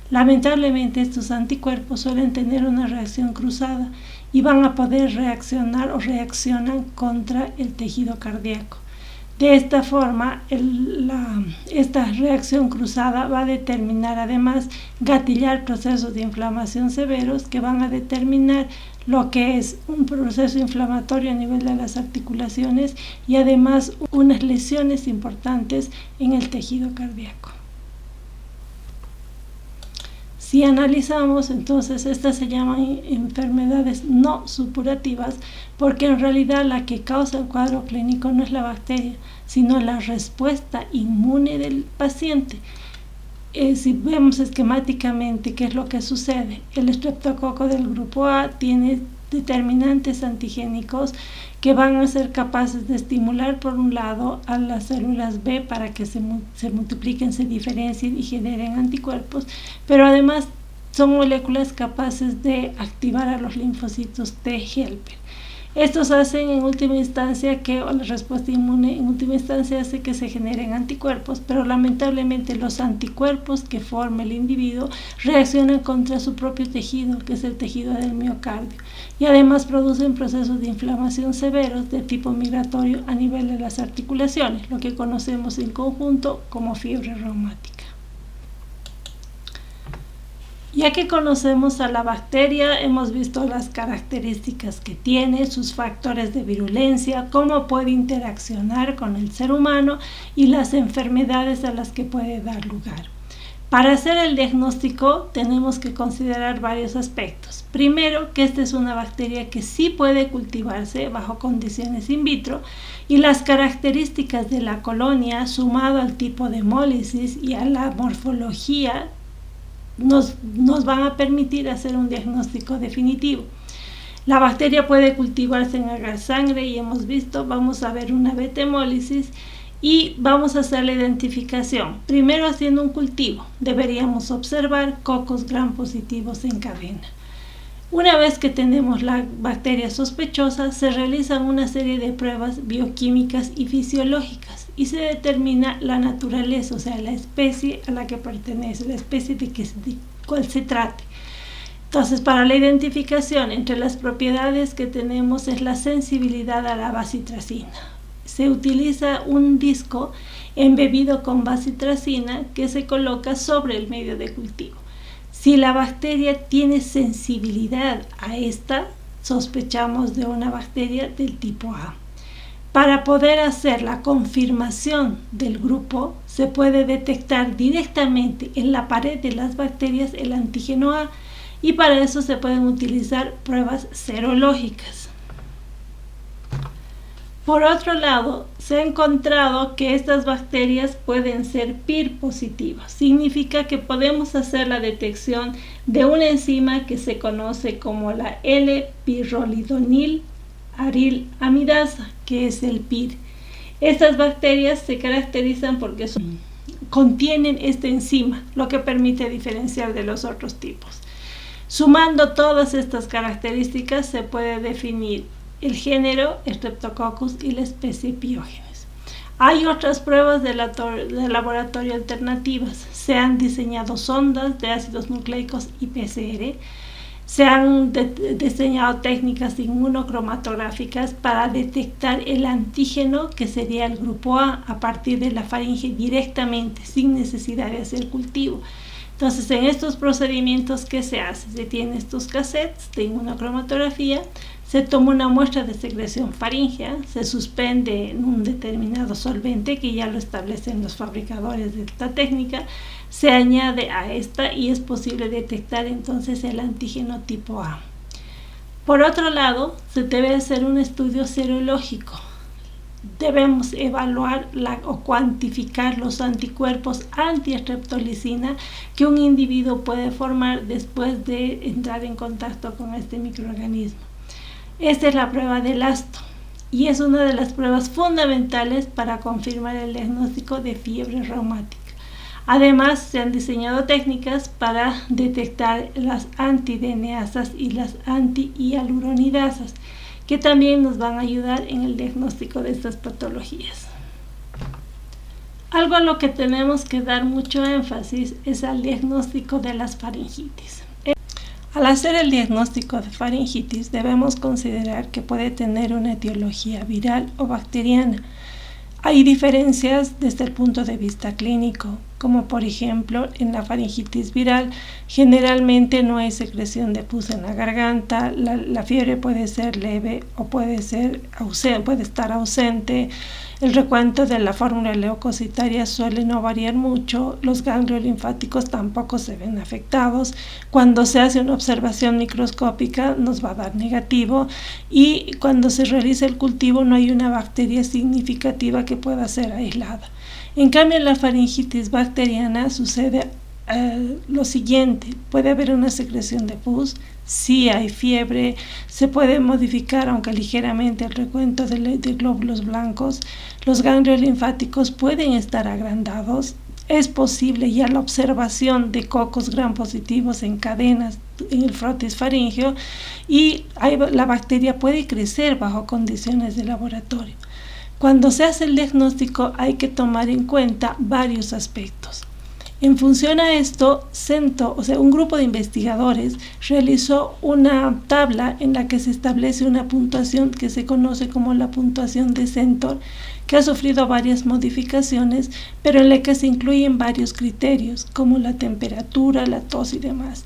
Lamentablemente, estos anticuerpos suelen tener una reacción cruzada y van a poder reaccionar o reaccionan contra el tejido cardíaco. De esta forma, esta reacción cruzada va a determinar, además, gatillar procesos de inflamación severos que van a determinar lo que es un proceso inflamatorio a nivel de las articulaciones y además unas lesiones importantes en el tejido cardíaco. Si analizamos, entonces estas se llaman enfermedades no supurativas porque en realidad la que causa el cuadro clínico no es la bacteria, sino la respuesta inmune del paciente. Si vemos esquemáticamente qué es lo que sucede, el estreptococo del grupo A tiene determinantes antigénicos que van a ser capaces de estimular por un lado a las células B para que se multipliquen, se diferencien y generen anticuerpos, pero además son moléculas capaces de activar a los linfocitos T helper. Estos hacen en última instancia la respuesta inmune en última instancia hace que se generen anticuerpos, pero lamentablemente los anticuerpos que forma el individuo reaccionan contra su propio tejido, que es el tejido del miocardio, y además producen procesos de inflamación severos de tipo migratorio a nivel de las articulaciones, lo que conocemos en conjunto como fiebre reumática. Ya que conocemos a la bacteria, hemos visto las características que tiene, sus factores de virulencia, cómo puede interaccionar con el ser humano y las enfermedades a las que puede dar lugar. Para hacer el diagnóstico tenemos que considerar varios aspectos. Primero, que esta es una bacteria que sí puede cultivarse bajo condiciones in vitro y las características de la colonia sumado al tipo de hemólisis y a la morfología nos van a permitir hacer un diagnóstico definitivo. La bacteria puede cultivarse en agar sangre y hemos visto, vamos a ver una beta-hemólisis y vamos a hacer la identificación. Primero haciendo un cultivo, deberíamos observar cocos gram positivos en cadena. Una vez que tenemos la bacteria sospechosa, se realizan una serie de pruebas bioquímicas y fisiológicas y se determina la naturaleza, o sea, la especie a la que pertenece, la especie de cuál se trate. Entonces, para la identificación, entre las propiedades que tenemos es la sensibilidad a la bacitracina. Se utiliza un disco embebido con bacitracina que se coloca sobre el medio de cultivo. Si la bacteria tiene sensibilidad a esta, sospechamos de una bacteria del tipo A. Para poder hacer la confirmación del grupo, se puede detectar directamente en la pared de las bacterias el antígeno A y para eso se pueden utilizar pruebas serológicas. Por otro lado, se ha encontrado que estas bacterias pueden ser PIR positivas. Significa que podemos hacer la detección de una enzima que se conoce como la L-pirrolidonil aril amidasa, que es el PIR. Estas bacterias se caracterizan porque contienen esta enzima, lo que permite diferenciar de los otros tipos. Sumando todas estas características se puede definir el género Streptococcus y la especie Piógenes. Hay otras pruebas de laboratorio alternativas. Se han diseñado sondas de ácidos nucleicos y PCR. Se han diseñado técnicas inmunocromatográficas para detectar el antígeno que sería el grupo A partir de la faringe directamente, sin necesidad de hacer cultivo. Entonces, en estos procedimientos, ¿qué se hace? Se tienen estos cassettes de inmunocromatografía, se toma una muestra de secreción faríngea, se suspende en un determinado solvente que ya lo establecen los fabricadores de esta técnica, se añade a esta y es posible detectar entonces el antígeno tipo A. Por otro lado, se debe hacer un estudio serológico. Debemos evaluar o cuantificar los anticuerpos anti-streptolicina que un individuo puede formar después de entrar en contacto con este microorganismo. Esta es la prueba del ASTO y es una de las pruebas fundamentales para confirmar el diagnóstico de fiebre reumática. Además, se han diseñado técnicas para detectar las anti-DNasas y las anti-hialuronidasas, que también nos van a ayudar en el diagnóstico de estas patologías. Algo a lo que tenemos que dar mucho énfasis es al diagnóstico de las faringitis. Al hacer el diagnóstico de faringitis debemos considerar que puede tener una etiología viral o bacteriana. Hay diferencias desde el punto de vista clínico, como por ejemplo en la faringitis viral generalmente no hay secreción de pus en la garganta, la fiebre puede ser leve o puede estar ausente. El recuento de la fórmula leucocitaria suele no variar mucho, los ganglios linfáticos tampoco se ven afectados. Cuando se hace una observación microscópica nos va a dar negativo y cuando se realiza el cultivo no hay una bacteria significativa que pueda ser aislada. En cambio, en la faringitis bacteriana sucede lo siguiente: puede haber una secreción de pus, sí hay fiebre, se puede modificar aunque ligeramente el recuento de glóbulos blancos, los ganglios linfáticos pueden estar agrandados, es posible ya la observación de cocos gram positivos en cadenas en el frotis faríngeo y la bacteria puede crecer bajo condiciones de laboratorio. Cuando se hace el diagnóstico hay que tomar en cuenta varios aspectos. En función a esto, un grupo de investigadores realizó una tabla en la que se establece una puntuación que se conoce como la puntuación de Centor, que ha sufrido varias modificaciones, pero en la que se incluyen varios criterios, como la temperatura, la tos y demás.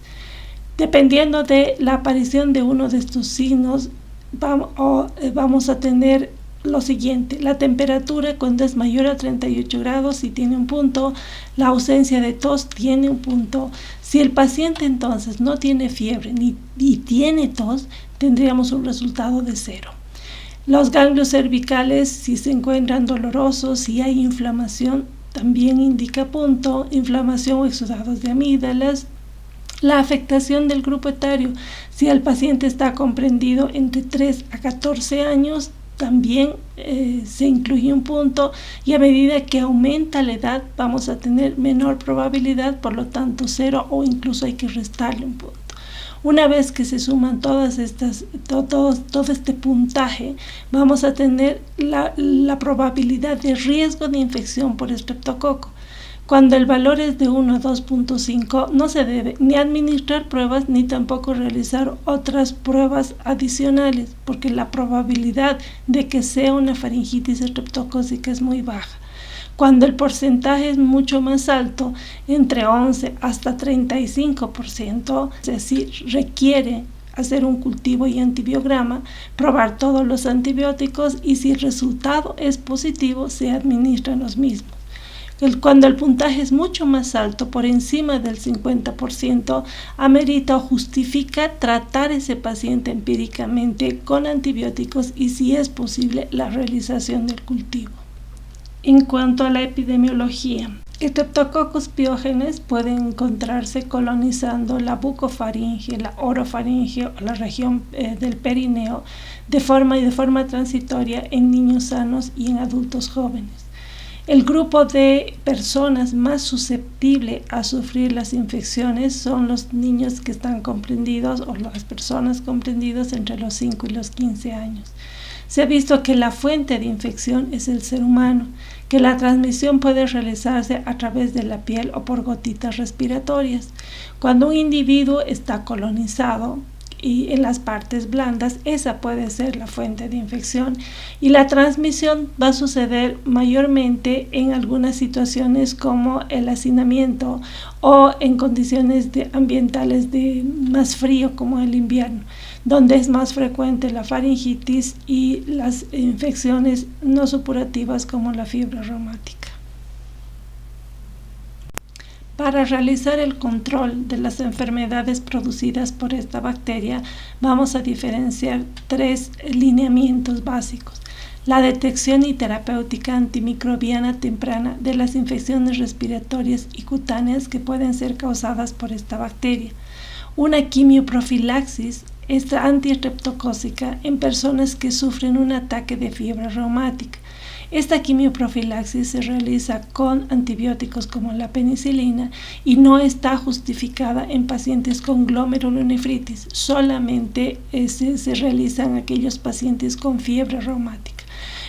Dependiendo de la aparición de uno de estos signos, vamos a tener lo siguiente: la temperatura cuando es mayor a 38 grados sí tiene un punto, la ausencia de tos tiene un punto. Si el paciente entonces no tiene fiebre ni tiene tos, tendríamos un resultado de 0. Los ganglios cervicales, si se encuentran dolorosos, si hay inflamación, también indica punto, inflamación o exudados de amígdalas. La afectación del grupo etario, si el paciente está comprendido entre 3 a 14 años, también se incluye un punto, y a medida que aumenta la edad vamos a tener menor probabilidad, por lo tanto 0 o incluso hay que restarle un punto. Una vez que se suman todo este puntaje, vamos a tener la probabilidad de riesgo de infección por estreptococo. Cuando el valor es de 1 a 2.5, no se debe ni administrar pruebas ni tampoco realizar otras pruebas adicionales, porque la probabilidad de que sea una faringitis estreptocócica es muy baja. Cuando el porcentaje es mucho más alto, entre 11 hasta 35%, es decir, requiere hacer un cultivo y antibiograma, probar todos los antibióticos y si el resultado es positivo, se administran los mismos. Cuando el puntaje es mucho más alto, por encima del 50%, amerita o justifica tratar ese paciente empíricamente con antibióticos y, si es posible, la realización del cultivo. En cuanto a la epidemiología, Streptococcus pyogenes pueden encontrarse colonizando la bucofaringe, la orofaringe o la región del perineo de forma transitoria en niños sanos y en adultos jóvenes. El grupo de personas más susceptible a sufrir las infecciones son los niños que están comprendidos o las personas comprendidas entre los 5 y los 15 años. Se ha visto que la fuente de infección es el ser humano, que la transmisión puede realizarse a través de la piel o por gotitas respiratorias. Cuando un individuo está colonizado y en las partes blandas, esa puede ser la fuente de infección, y la transmisión va a suceder mayormente en algunas situaciones como el hacinamiento o en condiciones ambientales de más frío como el invierno, donde es más frecuente la faringitis y las infecciones no supurativas como la fiebre reumática. Para realizar el control de las enfermedades producidas por esta bacteria, vamos a diferenciar 3 lineamientos básicos: la detección y terapéutica antimicrobiana temprana de las infecciones respiratorias y cutáneas que pueden ser causadas por esta bacteria, una quimioprofilaxis esta antistreptocócica en personas que sufren un ataque de fiebre reumática. Esta quimioprofilaxis se realiza con antibióticos como la penicilina y no está justificada en pacientes con glomerulonefritis, solamente se realiza en aquellos pacientes con fiebre reumática.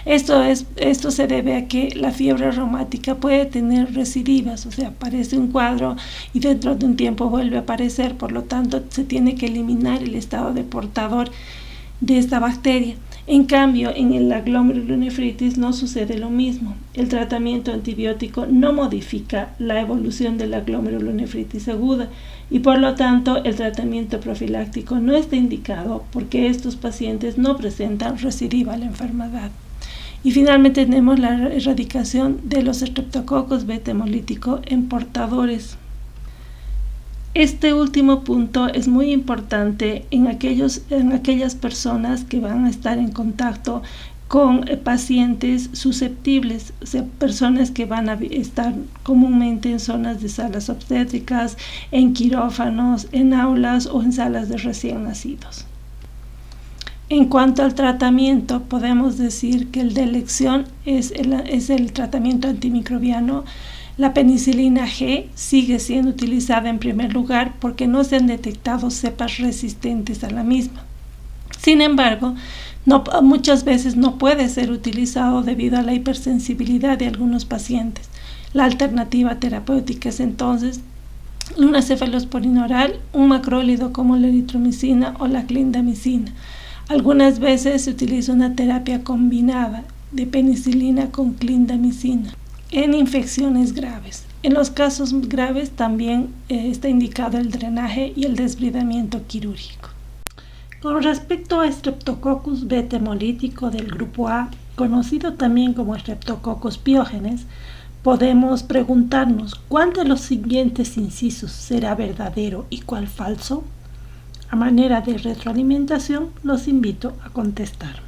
Esto se debe a que la fiebre reumática puede tener recidivas, o sea, aparece un cuadro y dentro de un tiempo vuelve a aparecer, por lo tanto se tiene que eliminar el estado de portador de esta bacteria. En cambio, en la glomerulonefritis no sucede lo mismo. El tratamiento antibiótico no modifica la evolución de la glomerulonefritis aguda y por lo tanto el tratamiento profiláctico no está indicado porque estos pacientes no presentan recidiva a la enfermedad. Y finalmente tenemos la erradicación de los estreptococos beta hemolítico en portadores. Este último punto es muy importante en aquellas personas que van a estar en contacto con pacientes susceptibles, o sea, personas que van a estar comúnmente en zonas de salas obstétricas, en quirófanos, en aulas o en salas de recién nacidos. En cuanto al tratamiento, podemos decir que el de elección es el tratamiento antimicrobiano. La penicilina G sigue siendo utilizada en primer lugar porque no se han detectado cepas resistentes a la misma. Sin embargo, muchas veces no puede ser utilizado debido a la hipersensibilidad de algunos pacientes. La alternativa terapéutica es entonces una cefalosporina oral, un macrólido como la eritromicina o la clindamicina. Algunas veces se utiliza una terapia combinada de penicilina con clindamicina en infecciones graves. En los casos graves también está indicado el drenaje y el desbridamiento quirúrgico. Con respecto a Streptococcus beta hemolítico del grupo A, conocido también como Streptococcus pyogenes, podemos preguntarnos ¿cuál de los siguientes incisos será verdadero y cuál falso? A manera de retroalimentación, los invito a contestar.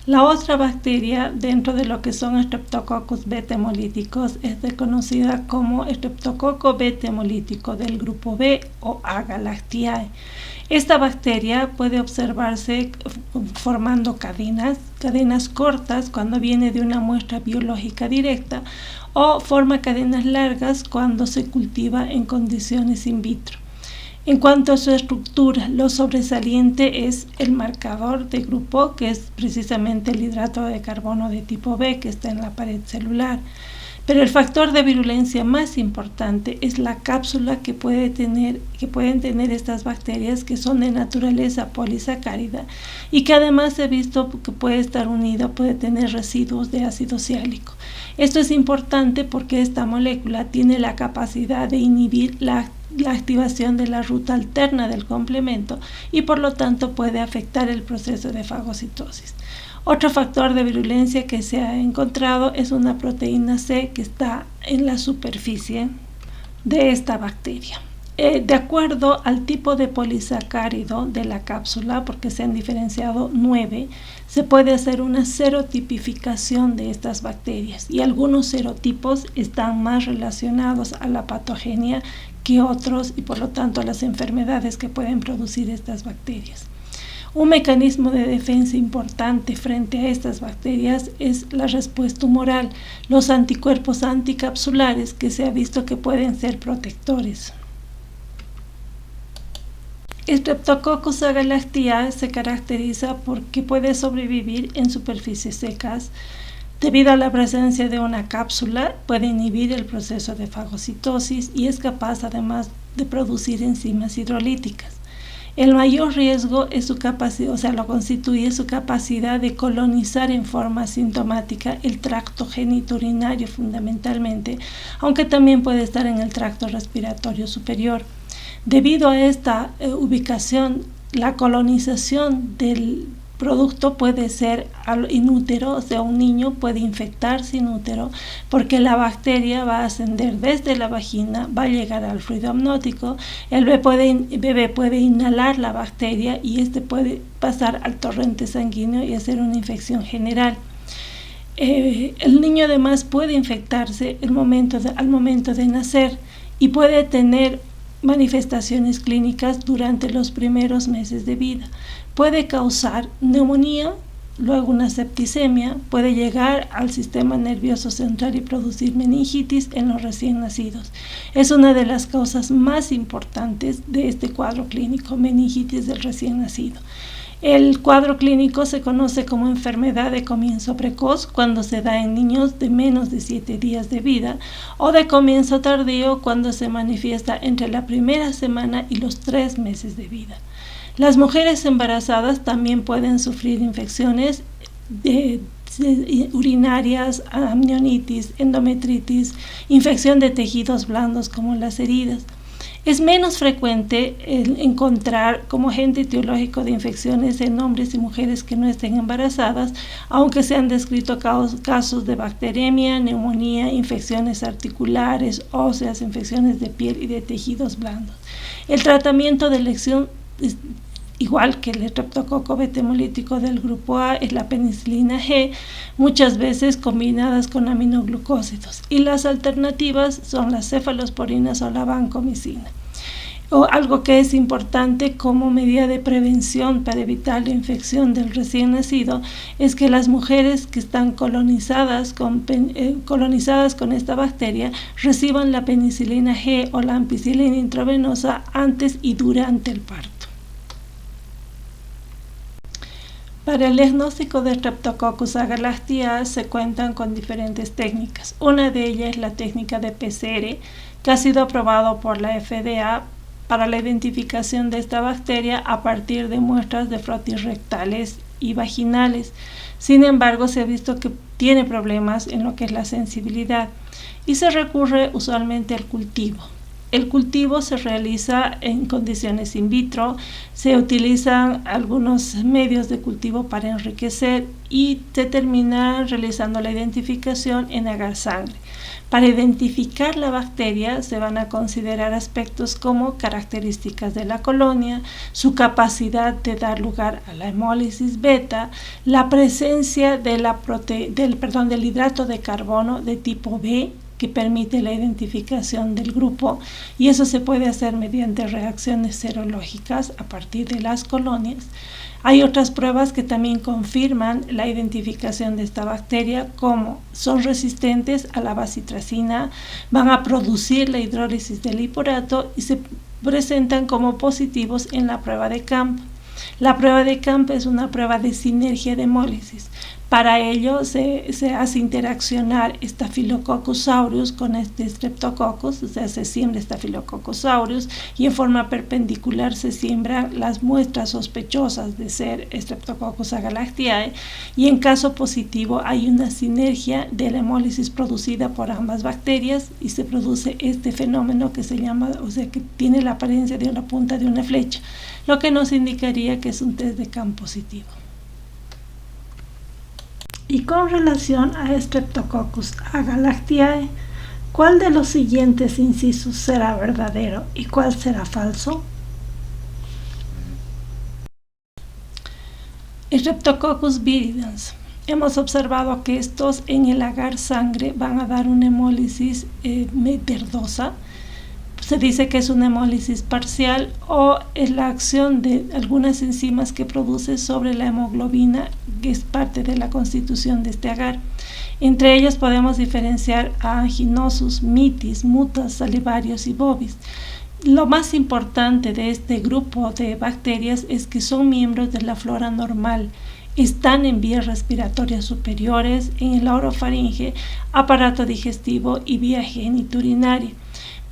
La otra bacteria dentro de lo que son Streptococcus beta hemolíticos es conocida como Streptococcus beta hemolítico del grupo B o Agalactiae. Esta bacteria puede observarse formando cadenas cortas cuando viene de una muestra biológica directa o forma cadenas largas cuando se cultiva en condiciones in vitro. En cuanto a su estructura, lo sobresaliente es el marcador de grupo, que es precisamente el hidrato de carbono de tipo B que está en la pared celular. Pero el factor de virulencia más importante es la cápsula que pueden tener estas bacterias, que son de naturaleza polisacárida y que además he visto que puede tener residuos de ácido siálico. Esto es importante porque esta molécula tiene la capacidad de inhibir la activación de la ruta alterna del complemento y por lo tanto puede afectar el proceso de fagocitosis. Otro factor de virulencia que se ha encontrado es una proteína C que está en la superficie de esta bacteria. De acuerdo al tipo de polisacárido de la cápsula, porque se han diferenciado 9, se puede hacer una serotipificación de estas bacterias y algunos serotipos están más relacionados a la patogenia que otros y por lo tanto a las enfermedades que pueden producir estas bacterias. Un mecanismo de defensa importante frente a estas bacterias es la respuesta humoral, los anticuerpos anticapsulares que se ha visto que pueden ser protectores. Streptococcus agalactiae se caracteriza porque puede sobrevivir en superficies secas. Debido a la presencia de una cápsula, puede inhibir el proceso de fagocitosis y es capaz además de producir enzimas hidrolíticas. El mayor riesgo es lo constituye su capacidad de colonizar en forma asintomática el tracto genitourinario fundamentalmente, aunque también puede estar en el tracto respiratorio superior. Debido a esta ubicación, la colonización del producto puede ser in útero, o sea, un niño puede infectarse in útero porque la bacteria va a ascender desde la vagina, va a llegar al fluido amniótico, el bebé puede inhalar la bacteria y este puede pasar al torrente sanguíneo y hacer una infección general. El niño además puede infectarse al momento de nacer y puede tener manifestaciones clínicas durante los primeros meses de vida. Puede causar neumonía, luego una septicemia, puede llegar al sistema nervioso central y producir meningitis en los recién nacidos. Es una de las causas más importantes de este cuadro clínico, meningitis del recién nacido. El cuadro clínico se conoce como enfermedad de comienzo precoz cuando se da en niños de menos de 7 días de vida, o de comienzo tardío cuando se manifiesta entre la primera semana y los 3 meses de vida. Las mujeres embarazadas también pueden sufrir infecciones urinarias, amnionitis, endometritis, infección de tejidos blandos como las heridas. Es menos frecuente encontrar como agente etiológico de infecciones en hombres y mujeres que no estén embarazadas, aunque se han descrito casos de bacteremia, neumonía, infecciones articulares, óseas, infecciones de piel y de tejidos blandos. El tratamiento de elección es igual que el estreptococo beta hemolítico del grupo A, es la penicilina G, muchas veces combinadas con aminoglucósidos. Y las alternativas son las cefalosporinas o la vancomicina. Algo que es importante como medida de prevención para evitar la infección del recién nacido es que las mujeres que están colonizadas con esta bacteria reciban la penicilina G o la ampicilina intravenosa antes y durante el parto. Para el diagnóstico de Streptococcus agalactiae se cuentan con diferentes técnicas. Una de ellas es la técnica de PCR, que ha sido aprobado por la FDA para la identificación de esta bacteria a partir de muestras de frotis rectales y vaginales. Sin embargo, se ha visto que tiene problemas en lo que es la sensibilidad y se recurre usualmente al cultivo. El cultivo se realiza en condiciones in vitro, se utilizan algunos medios de cultivo para enriquecer y se termina realizando la identificación en agar sangre. Para identificar la bacteria se van a considerar aspectos como características de la colonia, su capacidad de dar lugar a la hemólisis beta, la presencia del hidrato de carbono de tipo B, que permite la identificación del grupo, y eso se puede hacer mediante reacciones serológicas a partir de las colonias. Hay otras pruebas que también confirman la identificación de esta bacteria, como son resistentes a la bacitracina, van a producir la hidrólisis del hiporato y se presentan como positivos en la prueba de Camp. La prueba de Camp es una prueba de sinergia de hemólisis. Para ello se hace interaccionar Staphylococcus aureus con este Streptococcus, o sea, se siembra Staphylococcus aureus y en forma perpendicular se siembran las muestras sospechosas de ser Streptococcus agalactiae, y en caso positivo hay una sinergia de la hemólisis producida por ambas bacterias y se produce este fenómeno que se llama, o sea, que tiene la apariencia de una punta de una flecha, lo que nos indicaría que es un test de Camp positivo. Y con relación a Streptococcus agalactiae, ¿cuál de los siguientes incisos será verdadero y cuál será falso? Streptococcus viridans. Hemos observado que estos en el agar sangre van a dar una hemólisis verdosa. Se dice que es una hemólisis parcial o es la acción de algunas enzimas que produce sobre la hemoglobina, que es parte de la constitución de este agar. Entre ellas podemos diferenciar a anginosus, mitis, mutas, salivarios y bovis. Lo más importante de este grupo de bacterias es que son miembros de la flora normal. Están en vías respiratorias superiores, en la orofaringe, aparato digestivo y vía genitourinaria.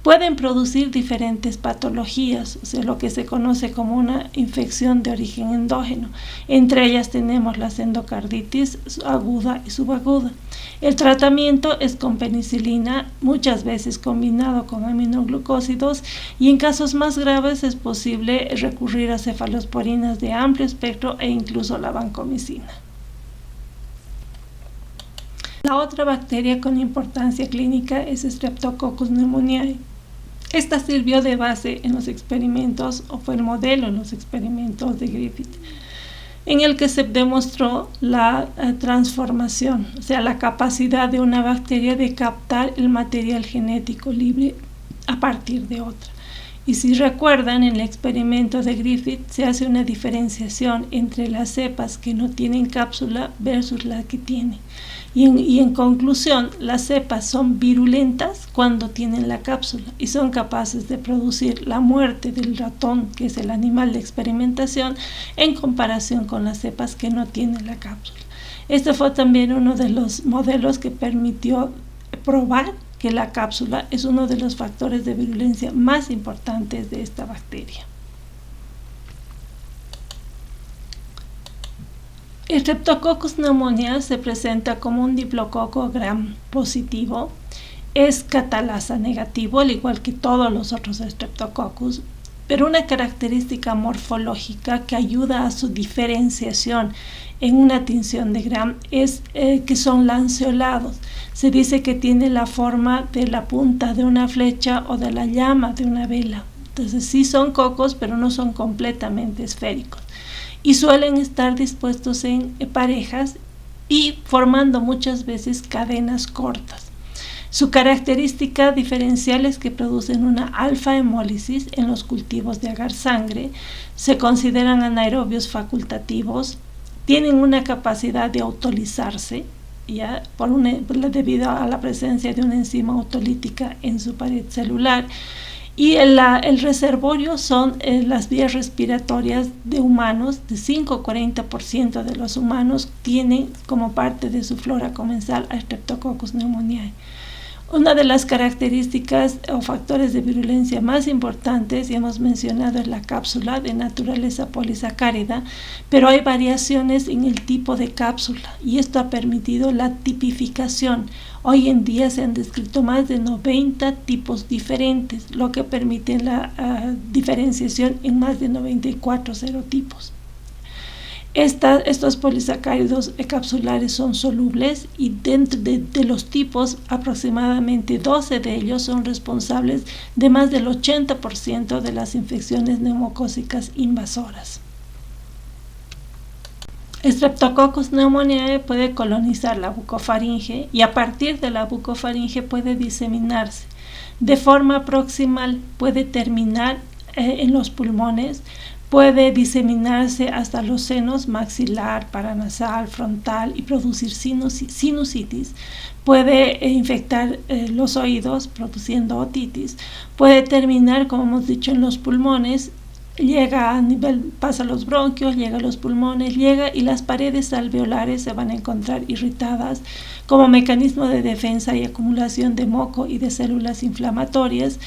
Pueden producir diferentes patologías, o sea, lo que se conoce como una infección de origen endógeno. Entre ellas tenemos la endocarditis aguda y subaguda. El tratamiento es con penicilina, muchas veces combinado con aminoglucósidos, y en casos más graves es posible recurrir a cefalosporinas de amplio espectro e incluso la vancomicina. La otra bacteria con importancia clínica es Streptococcus pneumoniae. Esta sirvió de base en los experimentos, o fue el modelo en los experimentos de Griffith, en el que se demostró la transformación, o sea, la capacidad de una bacteria de captar el material genético libre a partir de otra. Y si recuerdan, en el experimento de Griffith se hace una diferenciación entre las cepas que no tienen cápsula versus las que tienen. Y en conclusión, las cepas son virulentas cuando tienen la cápsula y son capaces de producir la muerte del ratón, que es el animal de experimentación, en comparación con las cepas que no tienen la cápsula. Este fue también uno de los modelos que permitió probar que la cápsula es uno de los factores de virulencia más importantes de esta bacteria. El Streptococcus pneumoniae se presenta como un diplococo gram positivo, es catalasa negativo, al igual que todos los otros Streptococcus, pero una característica morfológica que ayuda a su diferenciación en una tinción de Gram es que son lanceolados. Se dice que tiene la forma de la punta de una flecha o de la llama de una vela. Entonces sí son cocos, pero no son completamente esféricos. Y suelen estar dispuestos en parejas y formando muchas veces cadenas cortas. Su característica diferencial es que producen una alfa-hemólisis en los cultivos de agar sangre, se consideran anaerobios facultativos, tienen una capacidad de autolizarse, ¿ya? Debido a la presencia de una enzima autolítica en su pared celular. Y el reservorio son las vías respiratorias de humanos. De 5 a 40% de los humanos tienen como parte de su flora comensal a Streptococcus pneumoniae. Una de las características o factores de virulencia más importantes, ya hemos mencionado, es la cápsula de naturaleza polisacárida, pero hay variaciones en el tipo de cápsula y esto ha permitido la tipificación. Hoy en día se han descrito más de 90 tipos diferentes, lo que permite la diferenciación en más de 94 serotipos. Estos polisacáridos capsulares son solubles y dentro de los tipos, aproximadamente 12 de ellos son responsables de más del 80% de las infecciones neumocócicas invasoras. Streptococcus pneumoniae puede colonizar la bucofaringe y a partir de la bucofaringe puede diseminarse. De forma proximal puede terminar en los pulmones, puede diseminarse hasta los senos maxilar, paranasal, frontal y producir sinusitis. Puede infectar los oídos produciendo otitis. Puede terminar, como hemos dicho, en los pulmones. Pasa a los bronquios, llega a los pulmones, y las paredes alveolares se van a encontrar irritadas como mecanismo de defensa y acumulación de moco y de células inflamatorias.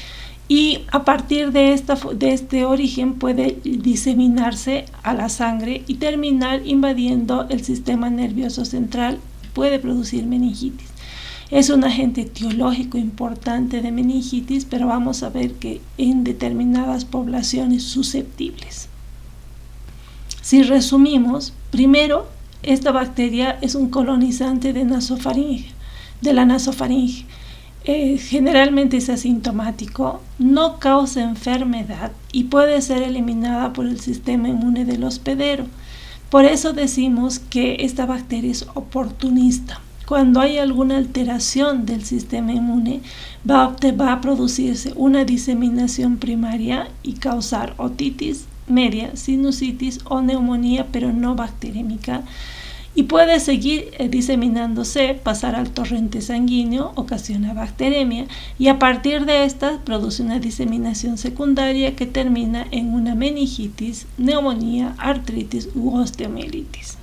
Y a partir de este origen puede diseminarse a la sangre y terminar invadiendo el sistema nervioso central. Puede producir meningitis. Es un agente etiológico importante de meningitis, pero vamos a ver que en determinadas poblaciones susceptibles. Si resumimos, primero, esta bacteria es un colonizante de la nasofaringe. Generalmente es asintomático, no causa enfermedad y puede ser eliminada por el sistema inmune del hospedero. Por eso decimos que esta bacteria es oportunista. Cuando hay alguna alteración del sistema inmune, va a producirse una diseminación primaria y causar otitis media, sinusitis o neumonía, pero no bacteriémica. Y puede seguir diseminándose, pasar al torrente sanguíneo, ocasiona bacteremia y a partir de esta produce una diseminación secundaria que termina en una meningitis, neumonía, artritis u osteomielitis.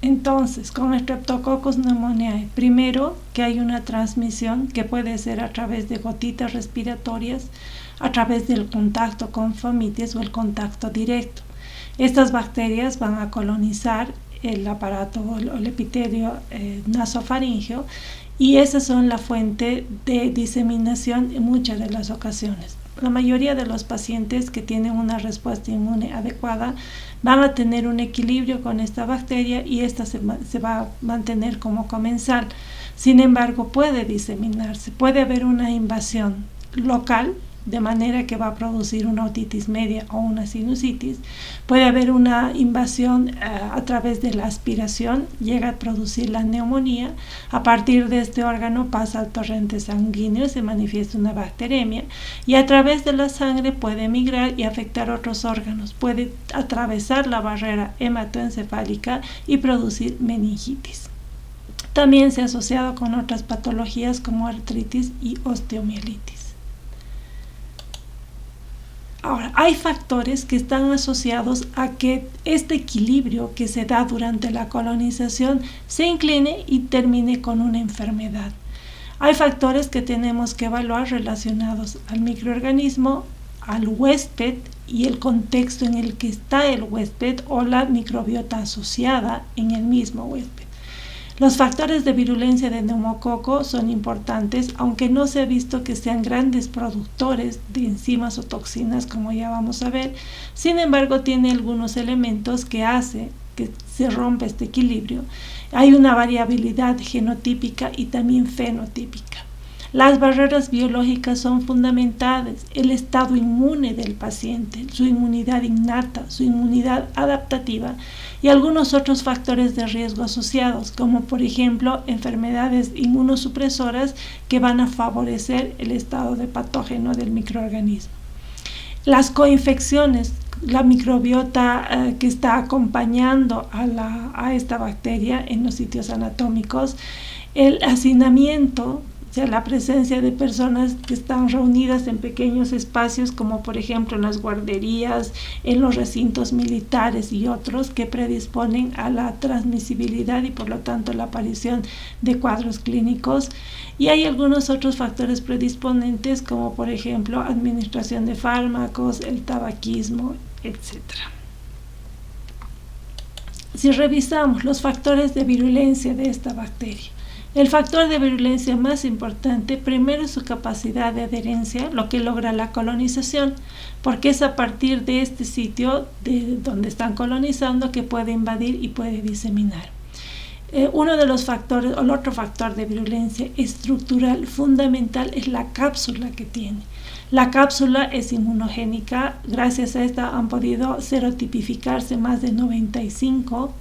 Entonces, con Streptococcus pneumoniae, primero que hay una transmisión que puede ser a través de gotitas respiratorias, a través del contacto con fomites o el contacto directo. Estas bacterias van a colonizar el aparato o el epitelio nasofaríngeo y esas son la fuente de diseminación en muchas de las ocasiones. La mayoría de los pacientes que tienen una respuesta inmune adecuada van a tener un equilibrio con esta bacteria y esta se va a mantener como comensal. Sin embargo, puede diseminarse, puede haber una invasión local de manera que va a producir una otitis media o una sinusitis. Puede haber una invasión a través de la aspiración, llega a producir la neumonía. A partir de este órgano pasa al torrente sanguíneo, se manifiesta una bacteremia y a través de la sangre puede migrar y afectar otros órganos. Puede atravesar la barrera hematoencefálica y producir meningitis. También se ha asociado con otras patologías como artritis y osteomielitis. Ahora, hay factores que están asociados a que este equilibrio que se da durante la colonización se incline y termine con una enfermedad. Hay factores que tenemos que evaluar relacionados al microorganismo, al huésped y el contexto en el que está el huésped o la microbiota asociada en el mismo huésped. Los factores de virulencia de neumococo son importantes, aunque no se ha visto que sean grandes productores de enzimas o toxinas, como ya vamos a ver. Sin embargo, tiene algunos elementos que hace que se rompa este equilibrio. Hay una variabilidad genotípica y también fenotípica. Las barreras biológicas son fundamentales, el estado inmune del paciente, su inmunidad innata, su inmunidad adaptativa y algunos otros factores de riesgo asociados, como por ejemplo enfermedades inmunosupresoras que van a favorecer el estado de patógeno del microorganismo. Las coinfecciones, la microbiota que está acompañando a esta bacteria en los sitios anatómicos, el hacinamiento, o sea, la presencia de personas que están reunidas en pequeños espacios, como por ejemplo en las guarderías, en los recintos militares y otros, que predisponen a la transmisibilidad y por lo tanto la aparición de cuadros clínicos. Y hay algunos otros factores predisponentes, como por ejemplo administración de fármacos, el tabaquismo, etc. Si revisamos los factores de virulencia de esta bacteria, el factor de virulencia más importante primero es su capacidad de adherencia, lo que logra la colonización, porque es a partir de este sitio de donde están colonizando que puede invadir y puede diseminar. Uno de los factores, o el otro factor de virulencia estructural fundamental es la cápsula que tiene. La cápsula es inmunogénica, gracias a esta han podido serotipificarse más de 95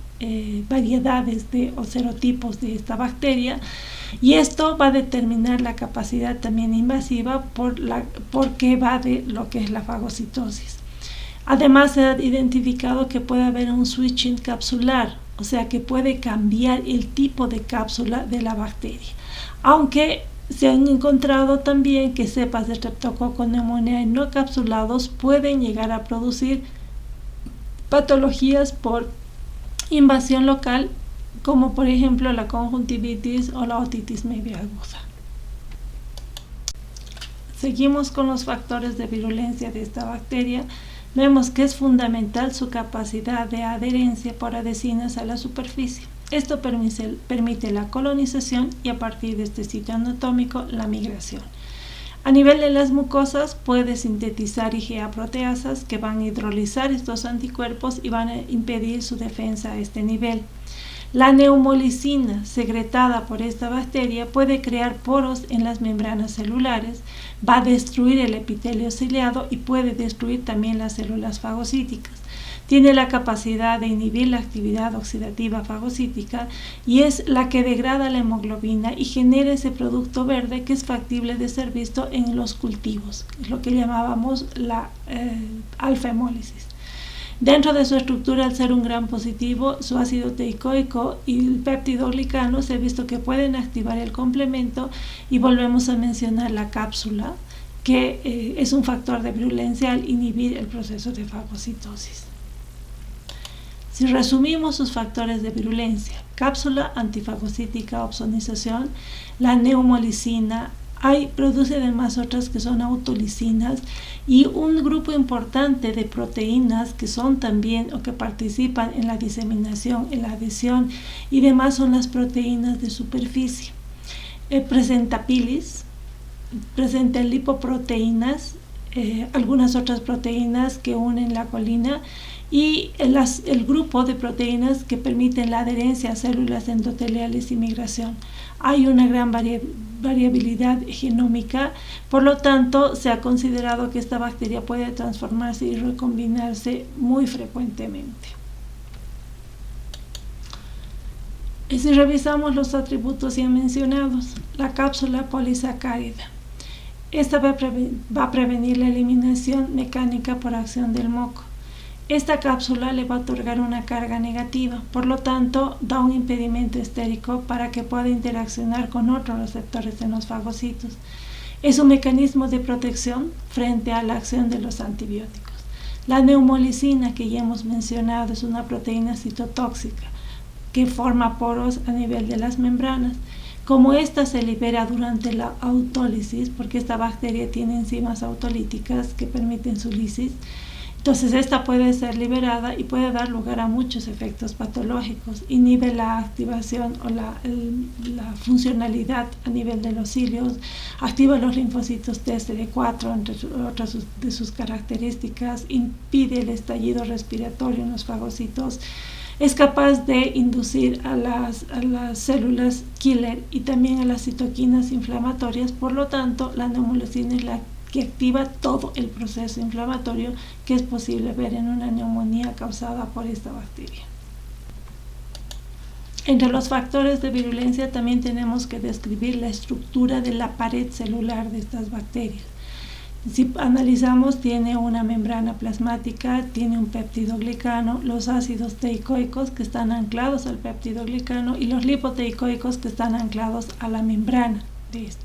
variedades o serotipos de esta bacteria, y esto va a determinar la capacidad también invasiva porque va de lo que es la fagocitosis. Además se ha identificado que puede haber un switching capsular, o sea que puede cambiar el tipo de cápsula de la bacteria, aunque se han encontrado también que cepas de Streptococcus pneumoniae no capsulados pueden llegar a producir patologías por invasión local, como por ejemplo la conjuntivitis o la otitis media aguda. Seguimos con los factores de virulencia de esta bacteria. Vemos que es fundamental su capacidad de adherencia por adhesinas a la superficie. Esto permite la colonización y a partir de este sitio anatómico la migración. A nivel de las mucosas puede sintetizar IgA proteasas que van a hidrolizar estos anticuerpos y van a impedir su defensa a este nivel. La neumolicina secretada por esta bacteria puede crear poros en las membranas celulares, va a destruir el epitelio ciliado y puede destruir también las células fagocíticas. Tiene la capacidad de inhibir la actividad oxidativa fagocítica y es la que degrada la hemoglobina y genera ese producto verde que es factible de ser visto en los cultivos, es lo que llamábamos la alfa-hemólisis. Dentro de su estructura, al ser un gran positivo, su ácido teicoico y el péptido glicano se ha visto que pueden activar el complemento, y volvemos a mencionar la cápsula, que es un factor de virulencia al inhibir el proceso de fagocitosis. Si resumimos sus factores de virulencia: cápsula, antifagocítica, opsonización, la neumolicina, produce además otras que son autolicinas y un grupo importante de proteínas que son también o que participan en la diseminación, en la adhesión y demás son las proteínas de superficie. Presenta pilis, presenta lipoproteínas, algunas otras proteínas que unen la colina y el grupo de proteínas que permiten la adherencia a células endoteliales y migración. Hay una gran variabilidad genómica, por lo tanto se ha considerado que esta bacteria puede transformarse y recombinarse muy frecuentemente. Y si revisamos los atributos ya mencionados, la cápsula polisacárida. Esta va a prevenir la eliminación mecánica por acción del moco. Esta cápsula le va a otorgar una carga negativa, por lo tanto da un impedimento estérico para que pueda interaccionar con otros receptores en los fagocitos. Es un mecanismo de protección frente a la acción de los antibióticos. La neumolicina, que ya hemos mencionado, es una proteína citotóxica que forma poros a nivel de las membranas. Como esta se libera durante la autólisis, porque esta bacteria tiene enzimas autolíticas que permiten su lisis, entonces esta puede ser liberada y puede dar lugar a muchos efectos patológicos. Inhibe la activación o la funcionalidad a nivel de los cilios, activa los linfocitos TCD4, entre otras de sus características, impide el estallido respiratorio en los fagocitos, es capaz de inducir a las células killer y también a las citoquinas inflamatorias. Por lo tanto, la neumolicina es la que activa todo el proceso inflamatorio que es posible ver en una neumonía causada por esta bacteria. Entre los factores de virulencia también tenemos que describir la estructura de la pared celular de estas bacterias. Si analizamos, tiene una membrana plasmática, tiene un peptidoglicano, los ácidos teicoicos que están anclados al peptidoglicano y los lipoteicoicos que están anclados a la membrana de esta.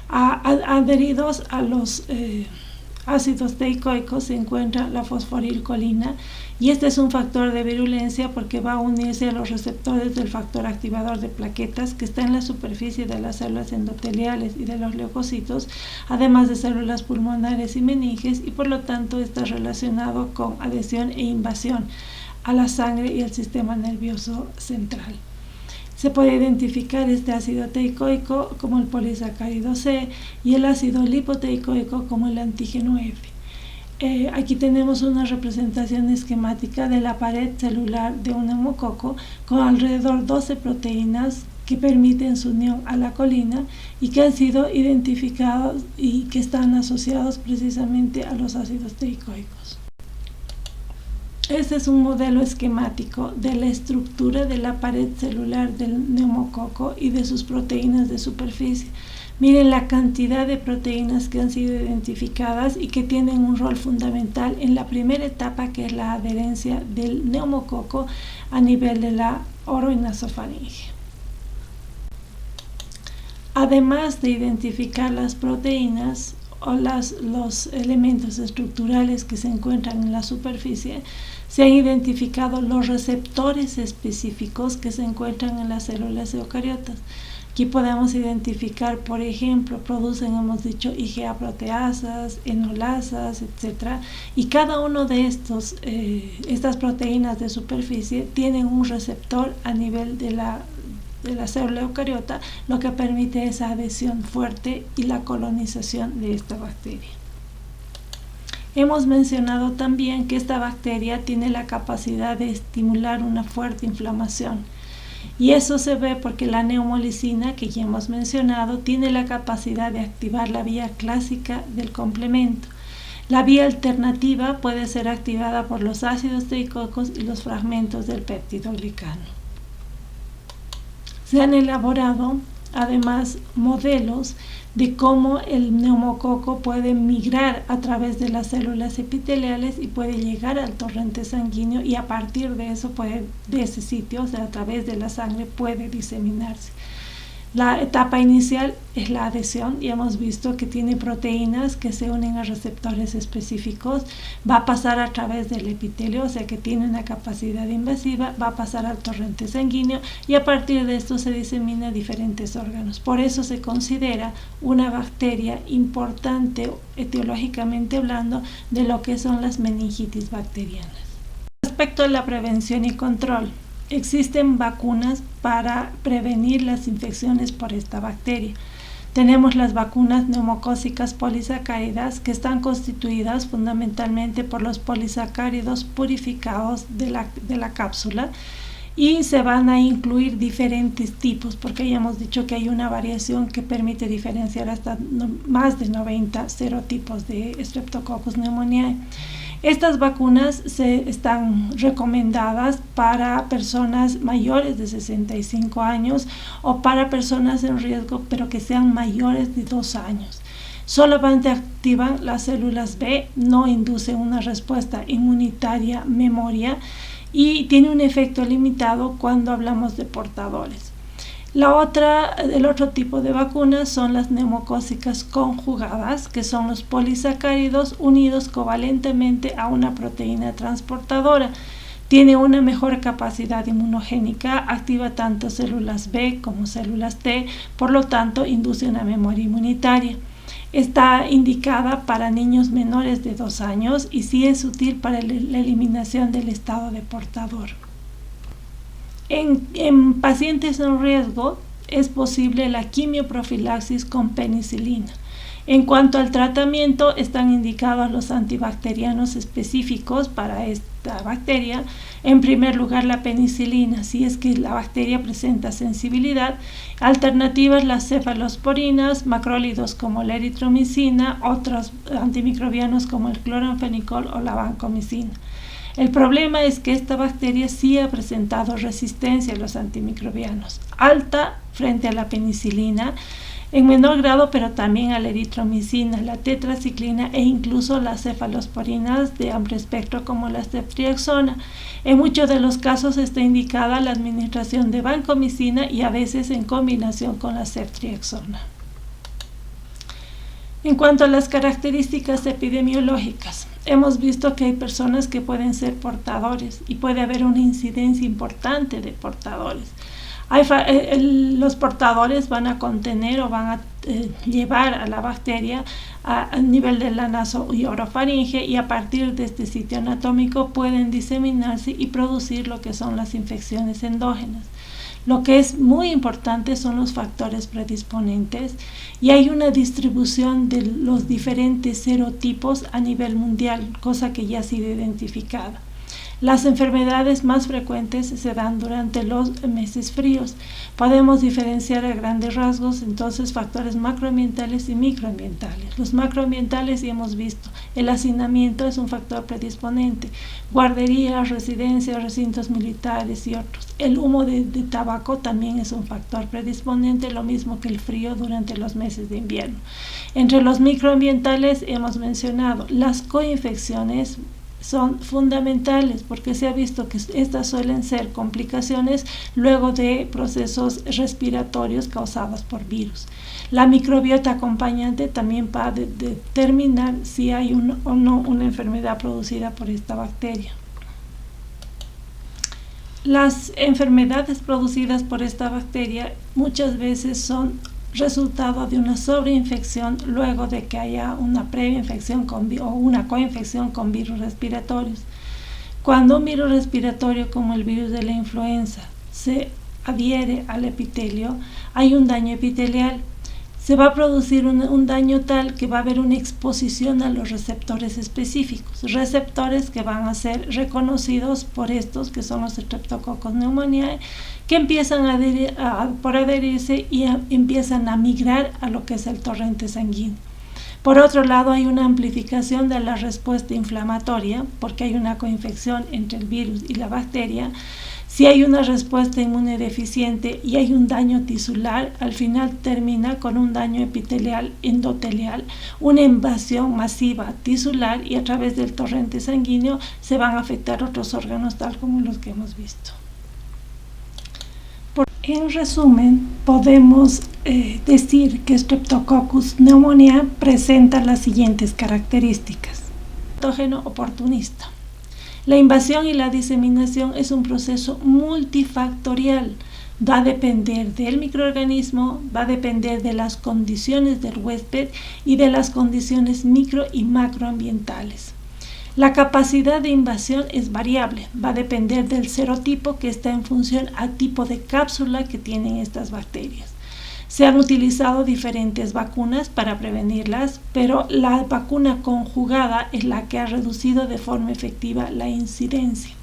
Adheridos a los ácidos teicoicos se encuentra la fosforilcolina, y este es un factor de virulencia porque va a unirse a los receptores del factor activador de plaquetas que está en la superficie de las células endoteliales y de los leucocitos, además de células pulmonares y meninges, y por lo tanto está relacionado con adhesión e invasión a la sangre y al sistema nervioso central. Se puede identificar este ácido teicoico como el polisacárido C y el ácido lipoteicoico como el antígeno F. Aquí tenemos una representación esquemática de la pared celular de un neumococo con alrededor 12 proteínas que permiten su unión a la colina y que han sido identificados y que están asociados precisamente a los ácidos teicoicos. Este es un modelo esquemático de la estructura de la pared celular del neumococo y de sus proteínas de superficie. Miren la cantidad de proteínas que han sido identificadas y que tienen un rol fundamental en la primera etapa, que es la adherencia del neumococo a nivel de la oroinasofaringe. Además de identificar las proteínas o los elementos estructurales que se encuentran en la superficie, se han identificado los receptores específicos que se encuentran en las células eucariotas. Aquí podemos identificar, por ejemplo, producen, hemos dicho, IgA proteasas, enolasas, etc. Y cada uno de estas proteínas de superficie tienen un receptor a nivel de la célula eucariota, lo que permite esa adhesión fuerte y la colonización de esta bacteria. Hemos mencionado también que esta bacteria tiene la capacidad de estimular una fuerte inflamación. Y eso se ve porque la neumolicina, que ya hemos mencionado, tiene la capacidad de activar la vía clásica del complemento. La vía alternativa puede ser activada por los ácidos teicoicos y los fragmentos del peptidoglicano. Se han elaborado además modelos de cómo el neumococo puede migrar a través de las células epiteliales y puede llegar al torrente sanguíneo, y a partir de eso de ese sitio, o sea, a través de la sangre, puede diseminarse. La etapa inicial es la adhesión, y hemos visto que tiene proteínas que se unen a receptores específicos, va a pasar a través del epitelio, o sea que tiene una capacidad invasiva, va a pasar al torrente sanguíneo y a partir de esto se disemina a diferentes órganos. Por eso se considera una bacteria importante etiológicamente hablando de lo que son las meningitis bacterianas. Respecto a la prevención y control, existen vacunas para prevenir las infecciones por esta bacteria. Tenemos las vacunas neumocócicas polisacáridas, que están constituidas fundamentalmente por los polisacáridos purificados de la cápsula, y se van a incluir diferentes tipos, porque ya hemos dicho que hay una variación que permite diferenciar hasta más de 90 serotipos de Streptococcus pneumoniae. Estas vacunas están recomendadas para personas mayores de 65 años o para personas en riesgo, pero que sean mayores de 2 años. Solamente activan las células B, no inducen una respuesta inmunitaria memoria y tiene un efecto limitado cuando hablamos de portadores. El otro tipo de vacunas son las neumocócicas conjugadas, que son los polisacáridos unidos covalentemente a una proteína transportadora. Tiene una mejor capacidad inmunogénica, activa tanto células B como células T, por lo tanto induce una memoria inmunitaria. Está indicada para niños menores de 2 años y sí es útil para la eliminación del estado de portador. En pacientes en riesgo es posible la quimioprofilaxis con penicilina. En cuanto al tratamiento, están indicados los antibacterianos específicos para esta bacteria. En primer lugar, la penicilina, si es que la bacteria presenta sensibilidad. Alternativas, las cefalosporinas, macrólidos como la eritromicina, otros antimicrobianos como el cloranfenicol o la vancomicina. El problema es que esta bacteria sí ha presentado resistencia a los antimicrobianos, alta frente a la penicilina, en menor grado, pero también a la eritromicina, la tetraciclina e incluso las cefalosporinas de amplio espectro como la ceftriaxona. En muchos de los casos está indicada la administración de vancomicina y a veces en combinación con la ceftriaxona. En cuanto a las características epidemiológicas, hemos visto que hay personas que pueden ser portadores y puede haber una incidencia importante de portadores. Los portadores van a contener o van a llevar a la bacteria a nivel de la naso y orofaringe, y a partir de este sitio anatómico pueden diseminarse y producir lo que son las infecciones endógenas. Lo que es muy importante son los factores predisponentes, y hay una distribución de los diferentes serotipos a nivel mundial, cosa que ya ha sido identificada. Las enfermedades más frecuentes se dan durante los meses fríos. Podemos diferenciar a grandes rasgos entonces factores macroambientales y microambientales. Los macroambientales ya hemos visto, el hacinamiento es un factor predisponente, guarderías, residencias, recintos militares y otros. El humo de tabaco también es un factor predisponente, lo mismo que el frío durante los meses de invierno. Entre los microambientales hemos mencionado las coinfecciones. Son fundamentales porque se ha visto que estas suelen ser complicaciones luego de procesos respiratorios causados por virus. La microbiota acompañante también va a determinar si hay o no una enfermedad producida por esta bacteria. Las enfermedades producidas por esta bacteria muchas veces son resultado de una sobreinfección luego de que haya una previa infección o una coinfección con virus respiratorios. Cuando un virus respiratorio como el virus de la influenza se adhiere al epitelio, hay un daño epitelial. Se va a producir un daño tal que va a haber una exposición a los receptores específicos, receptores que van a ser reconocidos por estos que son los Streptococcus pneumoniae, que empiezan por adherirse y empiezan a migrar a lo que es el torrente sanguíneo. Por otro lado, hay una amplificación de la respuesta inflamatoria porque hay una coinfección entre el virus y la bacteria. Si hay una respuesta inmune deficiente y hay un daño tisular, al final termina con un daño epitelial endotelial, una invasión masiva tisular, y a través del torrente sanguíneo se van a afectar otros órganos tal como los que hemos visto. En resumen, podemos decir que Streptococcus pneumoniae presenta las siguientes características. Patógeno oportunista. La invasión y la diseminación es un proceso multifactorial. Va a depender del microorganismo, va a depender de las condiciones del huésped y de las condiciones micro y macroambientales. La capacidad de invasión es variable, va a depender del serotipo que está en función al tipo de cápsula que tienen estas bacterias. Se han utilizado diferentes vacunas para prevenirlas, pero la vacuna conjugada es la que ha reducido de forma efectiva la incidencia.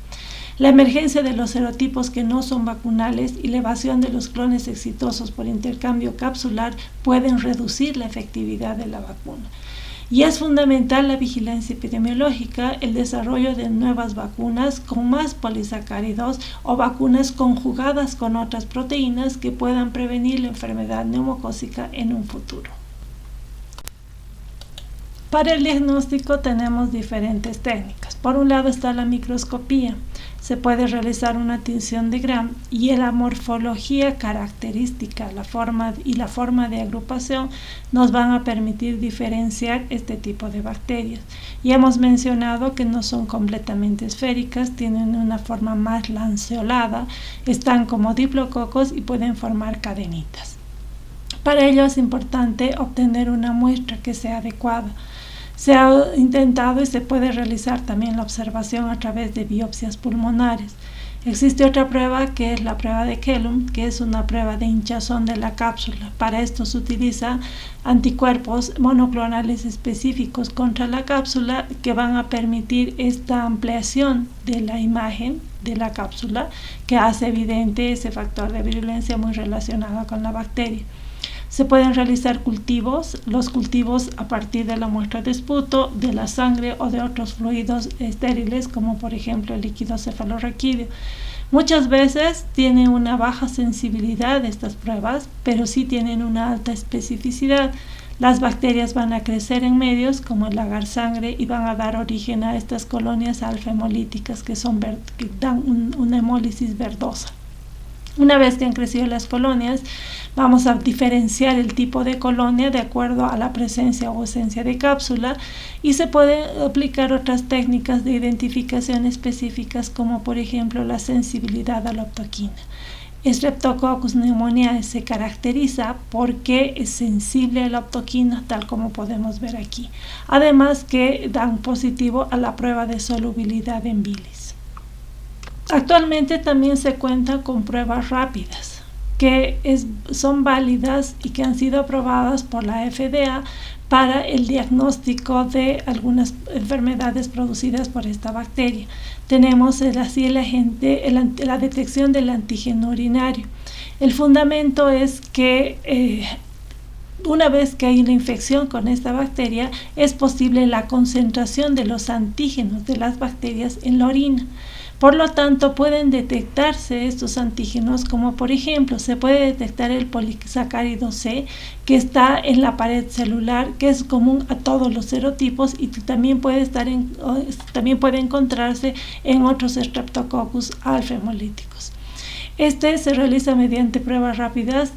La emergencia de los serotipos que no son vacunales y la evasión de los clones exitosos por intercambio capsular pueden reducir la efectividad de la vacuna. Y es fundamental la vigilancia epidemiológica, el desarrollo de nuevas vacunas con más polisacáridos o vacunas conjugadas con otras proteínas que puedan prevenir la enfermedad neumocócica en un futuro. Para el diagnóstico tenemos diferentes técnicas. Por un lado está la microscopía. Se puede realizar una tinción de Gram y la morfología característica, la forma de agrupación nos van a permitir diferenciar este tipo de bacterias. Y hemos mencionado que no son completamente esféricas, tienen una forma más lanceolada, están como diplococos y pueden formar cadenitas. Para ello es importante obtener una muestra que sea adecuada. Se ha intentado y se puede realizar también la observación a través de biopsias pulmonares. Existe otra prueba que es la prueba de Kellum, que es una prueba de hinchazón de la cápsula. Para esto se utiliza anticuerpos monoclonales específicos contra la cápsula que van a permitir esta ampliación de la imagen de la cápsula que hace evidente ese factor de virulencia muy relacionado con la bacteria. Se pueden realizar los cultivos a partir de la muestra de esputo, de la sangre o de otros fluidos estériles, como por ejemplo el líquido cefalorraquídeo. Muchas veces tienen una baja sensibilidad estas pruebas, pero sí tienen una alta especificidad. Las bacterias van a crecer en medios como el agar sangre y van a dar origen a estas colonias alfa-hemolíticas que dan una hemólisis verdosa. Una vez que han crecido las colonias, vamos a diferenciar el tipo de colonia de acuerdo a la presencia o ausencia de cápsula y se pueden aplicar otras técnicas de identificación específicas como por ejemplo la sensibilidad a la optoquina. Streptococcus pneumoniae se caracteriza porque es sensible a la optoquina, tal como podemos ver aquí. Además que dan positivo a la prueba de solubilidad en bilis. Actualmente también se cuenta con pruebas rápidas que son válidas y que han sido aprobadas por la FDA para el diagnóstico de algunas enfermedades producidas por esta bacteria. Tenemos la detección del antígeno urinario. El fundamento es que una vez que hay una infección con esta bacteria, es posible la concentración de los antígenos de las bacterias en la orina. Por lo tanto, pueden detectarse estos antígenos como por ejemplo, se puede detectar el polisacárido C que está en la pared celular, que es común a todos los serotipos y también puede encontrarse en otros Streptococcus alfa-hemolíticos. Este se realiza mediante pruebas rápidas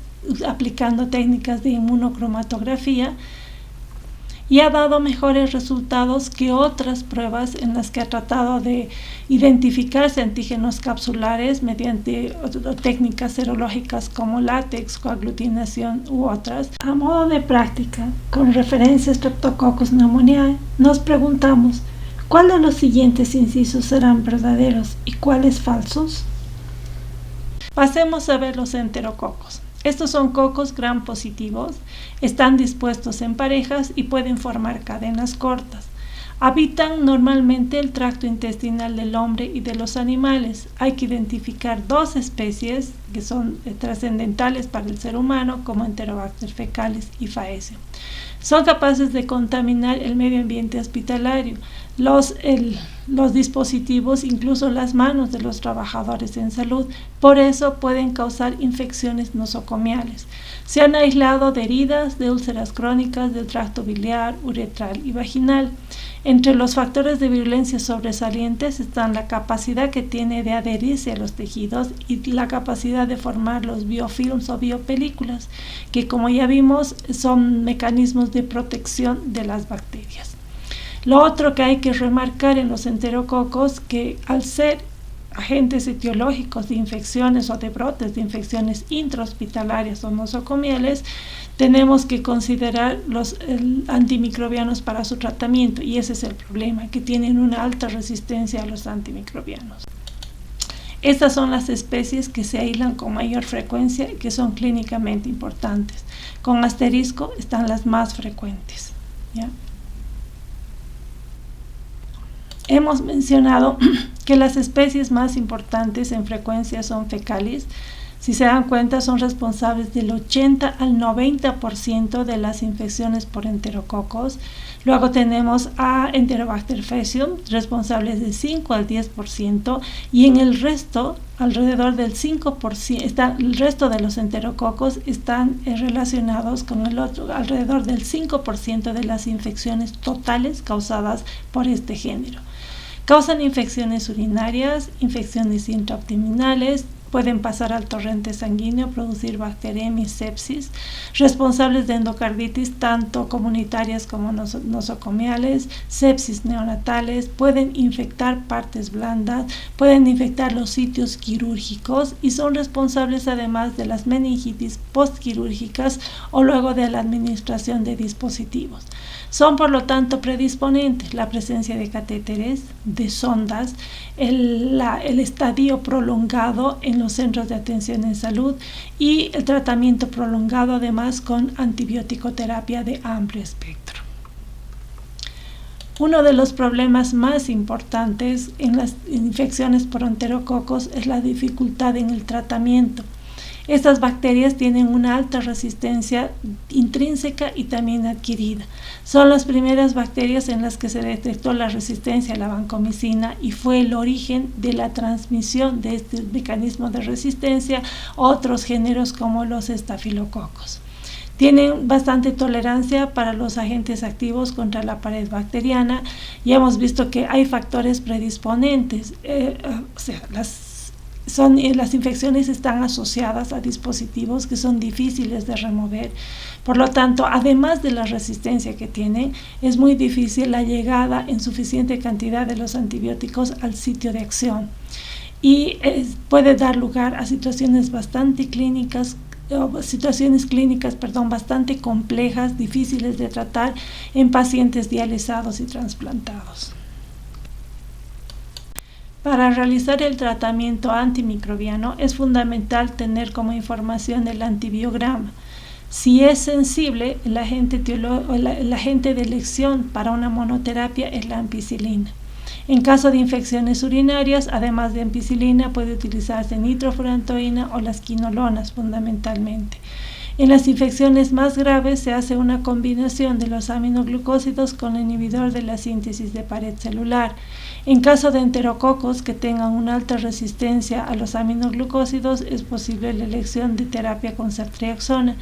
aplicando técnicas de inmunocromatografía y ha dado mejores resultados que otras pruebas en las que ha tratado de identificarse antígenos capsulares mediante técnicas serológicas como látex, coaglutinación u otras. A modo de práctica, con referencia a Streptococcus pneumoniae, nos preguntamos ¿cuál de los siguientes incisos serán verdaderos y cuáles falsos? Pasemos a ver los enterococos. Estos son cocos gram positivos, están dispuestos en parejas y pueden formar cadenas cortas. Habitan normalmente el tracto intestinal del hombre y de los animales. Hay que identificar dos especies que son trascendentales para el ser humano, como Enterobacter fecalis y Faecio. Son capaces de contaminar el medio ambiente hospitalario, los dispositivos, incluso las manos de los trabajadores en salud. Por eso pueden causar infecciones nosocomiales. Se han aislado de heridas, de úlceras crónicas, del tracto biliar, uretral y vaginal. Entre los factores de virulencia sobresalientes están la capacidad que tiene de adherirse a los tejidos y la capacidad de formar los biofilms o biopelículas, que como ya vimos son mecanismos de protección de las bacterias. Lo otro que hay que remarcar en los enterococos que al ser agentes etiológicos de infecciones o de brotes de infecciones intrahospitalarias o nosocomiales, tenemos que considerar los antimicrobianos para su tratamiento y ese es el problema, que tienen una alta resistencia a los antimicrobianos. Estas son las especies que se aíslan con mayor frecuencia y que son clínicamente importantes. Con asterisco están las más frecuentes, ¿ya? Hemos mencionado que las especies más importantes en frecuencia son Fecalis. Si se dan cuenta, son responsables del 80 al 90% de las infecciones por enterococos. Luego tenemos a Enterobacter faecium, responsables del 5 al 10%, y en el resto, alrededor del 5%, el resto de los enterococos están relacionados con el otro, alrededor del 5% de las infecciones totales causadas por este género. Causan infecciones urinarias, infecciones intraabdominales, pueden pasar al torrente sanguíneo, producir bacteriemia y sepsis, responsables de endocarditis tanto comunitarias como nosocomiales, sepsis neonatales, pueden infectar partes blandas, pueden infectar los sitios quirúrgicos y son responsables además de las meningitis postquirúrgicas o luego de la administración de dispositivos. Son por lo tanto predisponentes la presencia de catéteres, de sondas, el estadio prolongado en los centros de atención en salud y el tratamiento prolongado además con antibiótico-terapia de amplio espectro. Uno de los problemas más importantes en las infecciones por enterococos es la dificultad en el tratamiento. Estas bacterias tienen una alta resistencia intrínseca y también adquirida. Son las primeras bacterias en las que se detectó la resistencia a la vancomicina y fue el origen de la transmisión de este mecanismo de resistencia a otros géneros como los estafilococos. Tienen bastante tolerancia para los agentes activos contra la pared bacteriana y hemos visto que hay factores predisponentes, las infecciones están asociadas a dispositivos que son difíciles de remover. Por lo tanto, además de la resistencia que tienen, es muy difícil la llegada en suficiente cantidad de los antibióticos al sitio de acción. Y puede dar lugar a situaciones clínicas bastante complejas, difíciles de tratar en pacientes dializados y trasplantados. Para realizar el tratamiento antimicrobiano es fundamental tener como información el antibiograma. Si es sensible, el agente de elección para una monoterapia es la ampicilina. En caso de infecciones urinarias, además de ampicilina, puede utilizarse nitrofurantoína o las quinolonas fundamentalmente. En las infecciones más graves se hace una combinación de los aminoglucósidos con el inhibidor de la síntesis de pared celular. En caso de enterococos que tengan una alta resistencia a los aminoglucósidos, es posible la elección de terapia con ceftriaxona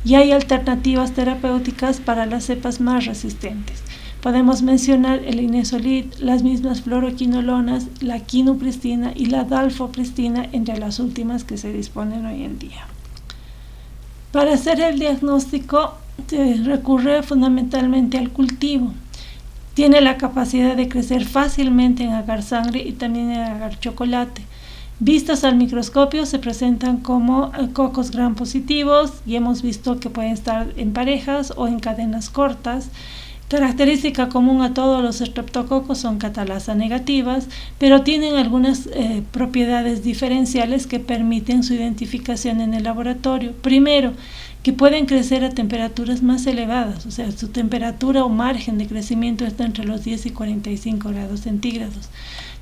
y hay alternativas terapéuticas para las cepas más resistentes. Podemos mencionar el inesolid, las mismas fluoroquinolonas, la quinupristina y la dalfopristina, entre las últimas que se disponen hoy en día. Para hacer el diagnóstico se recurre fundamentalmente al cultivo. Tiene la capacidad de crecer fácilmente en agar sangre y también en agar chocolate. Vistos al microscopio se presentan como cocos gram positivos y hemos visto que pueden estar en parejas o en cadenas cortas. Característica común a todos los estreptococos son catalasa negativas, pero tienen algunas propiedades diferenciales que permiten su identificación en el laboratorio. Primero, que pueden crecer a temperaturas más elevadas, o sea, su temperatura o margen de crecimiento está entre los 10 y 45 grados centígrados.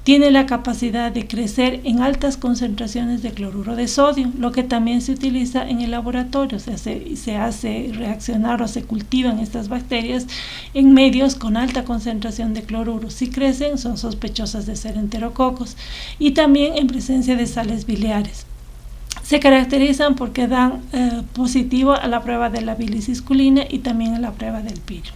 Tiene la capacidad de crecer en altas concentraciones de cloruro de sodio, lo que también se utiliza en el laboratorio, o sea, se hace reaccionar o se cultivan estas bacterias en medios con alta concentración de cloruro. Si crecen, son sospechosas de ser enterococos y también en presencia de sales biliares. Se caracterizan porque dan positivo a la prueba de la bilicisculina y también a la prueba del piro.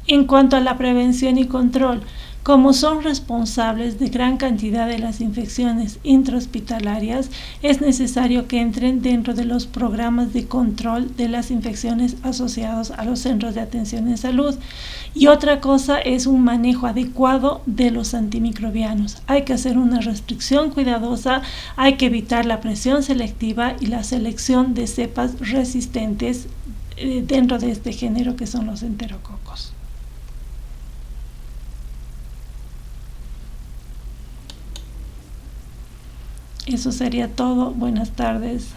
En cuanto a la prevención y control, como son responsables de gran cantidad de las infecciones intrahospitalarias, es necesario que entren dentro de los programas de control de las infecciones asociados a los centros de atención en salud. Y otra cosa es un manejo adecuado de los antimicrobianos. Hay que hacer una restricción cuidadosa, hay que evitar la presión selectiva y la selección de cepas resistentes dentro de este género que son los enterococos. Eso sería todo. Buenas tardes.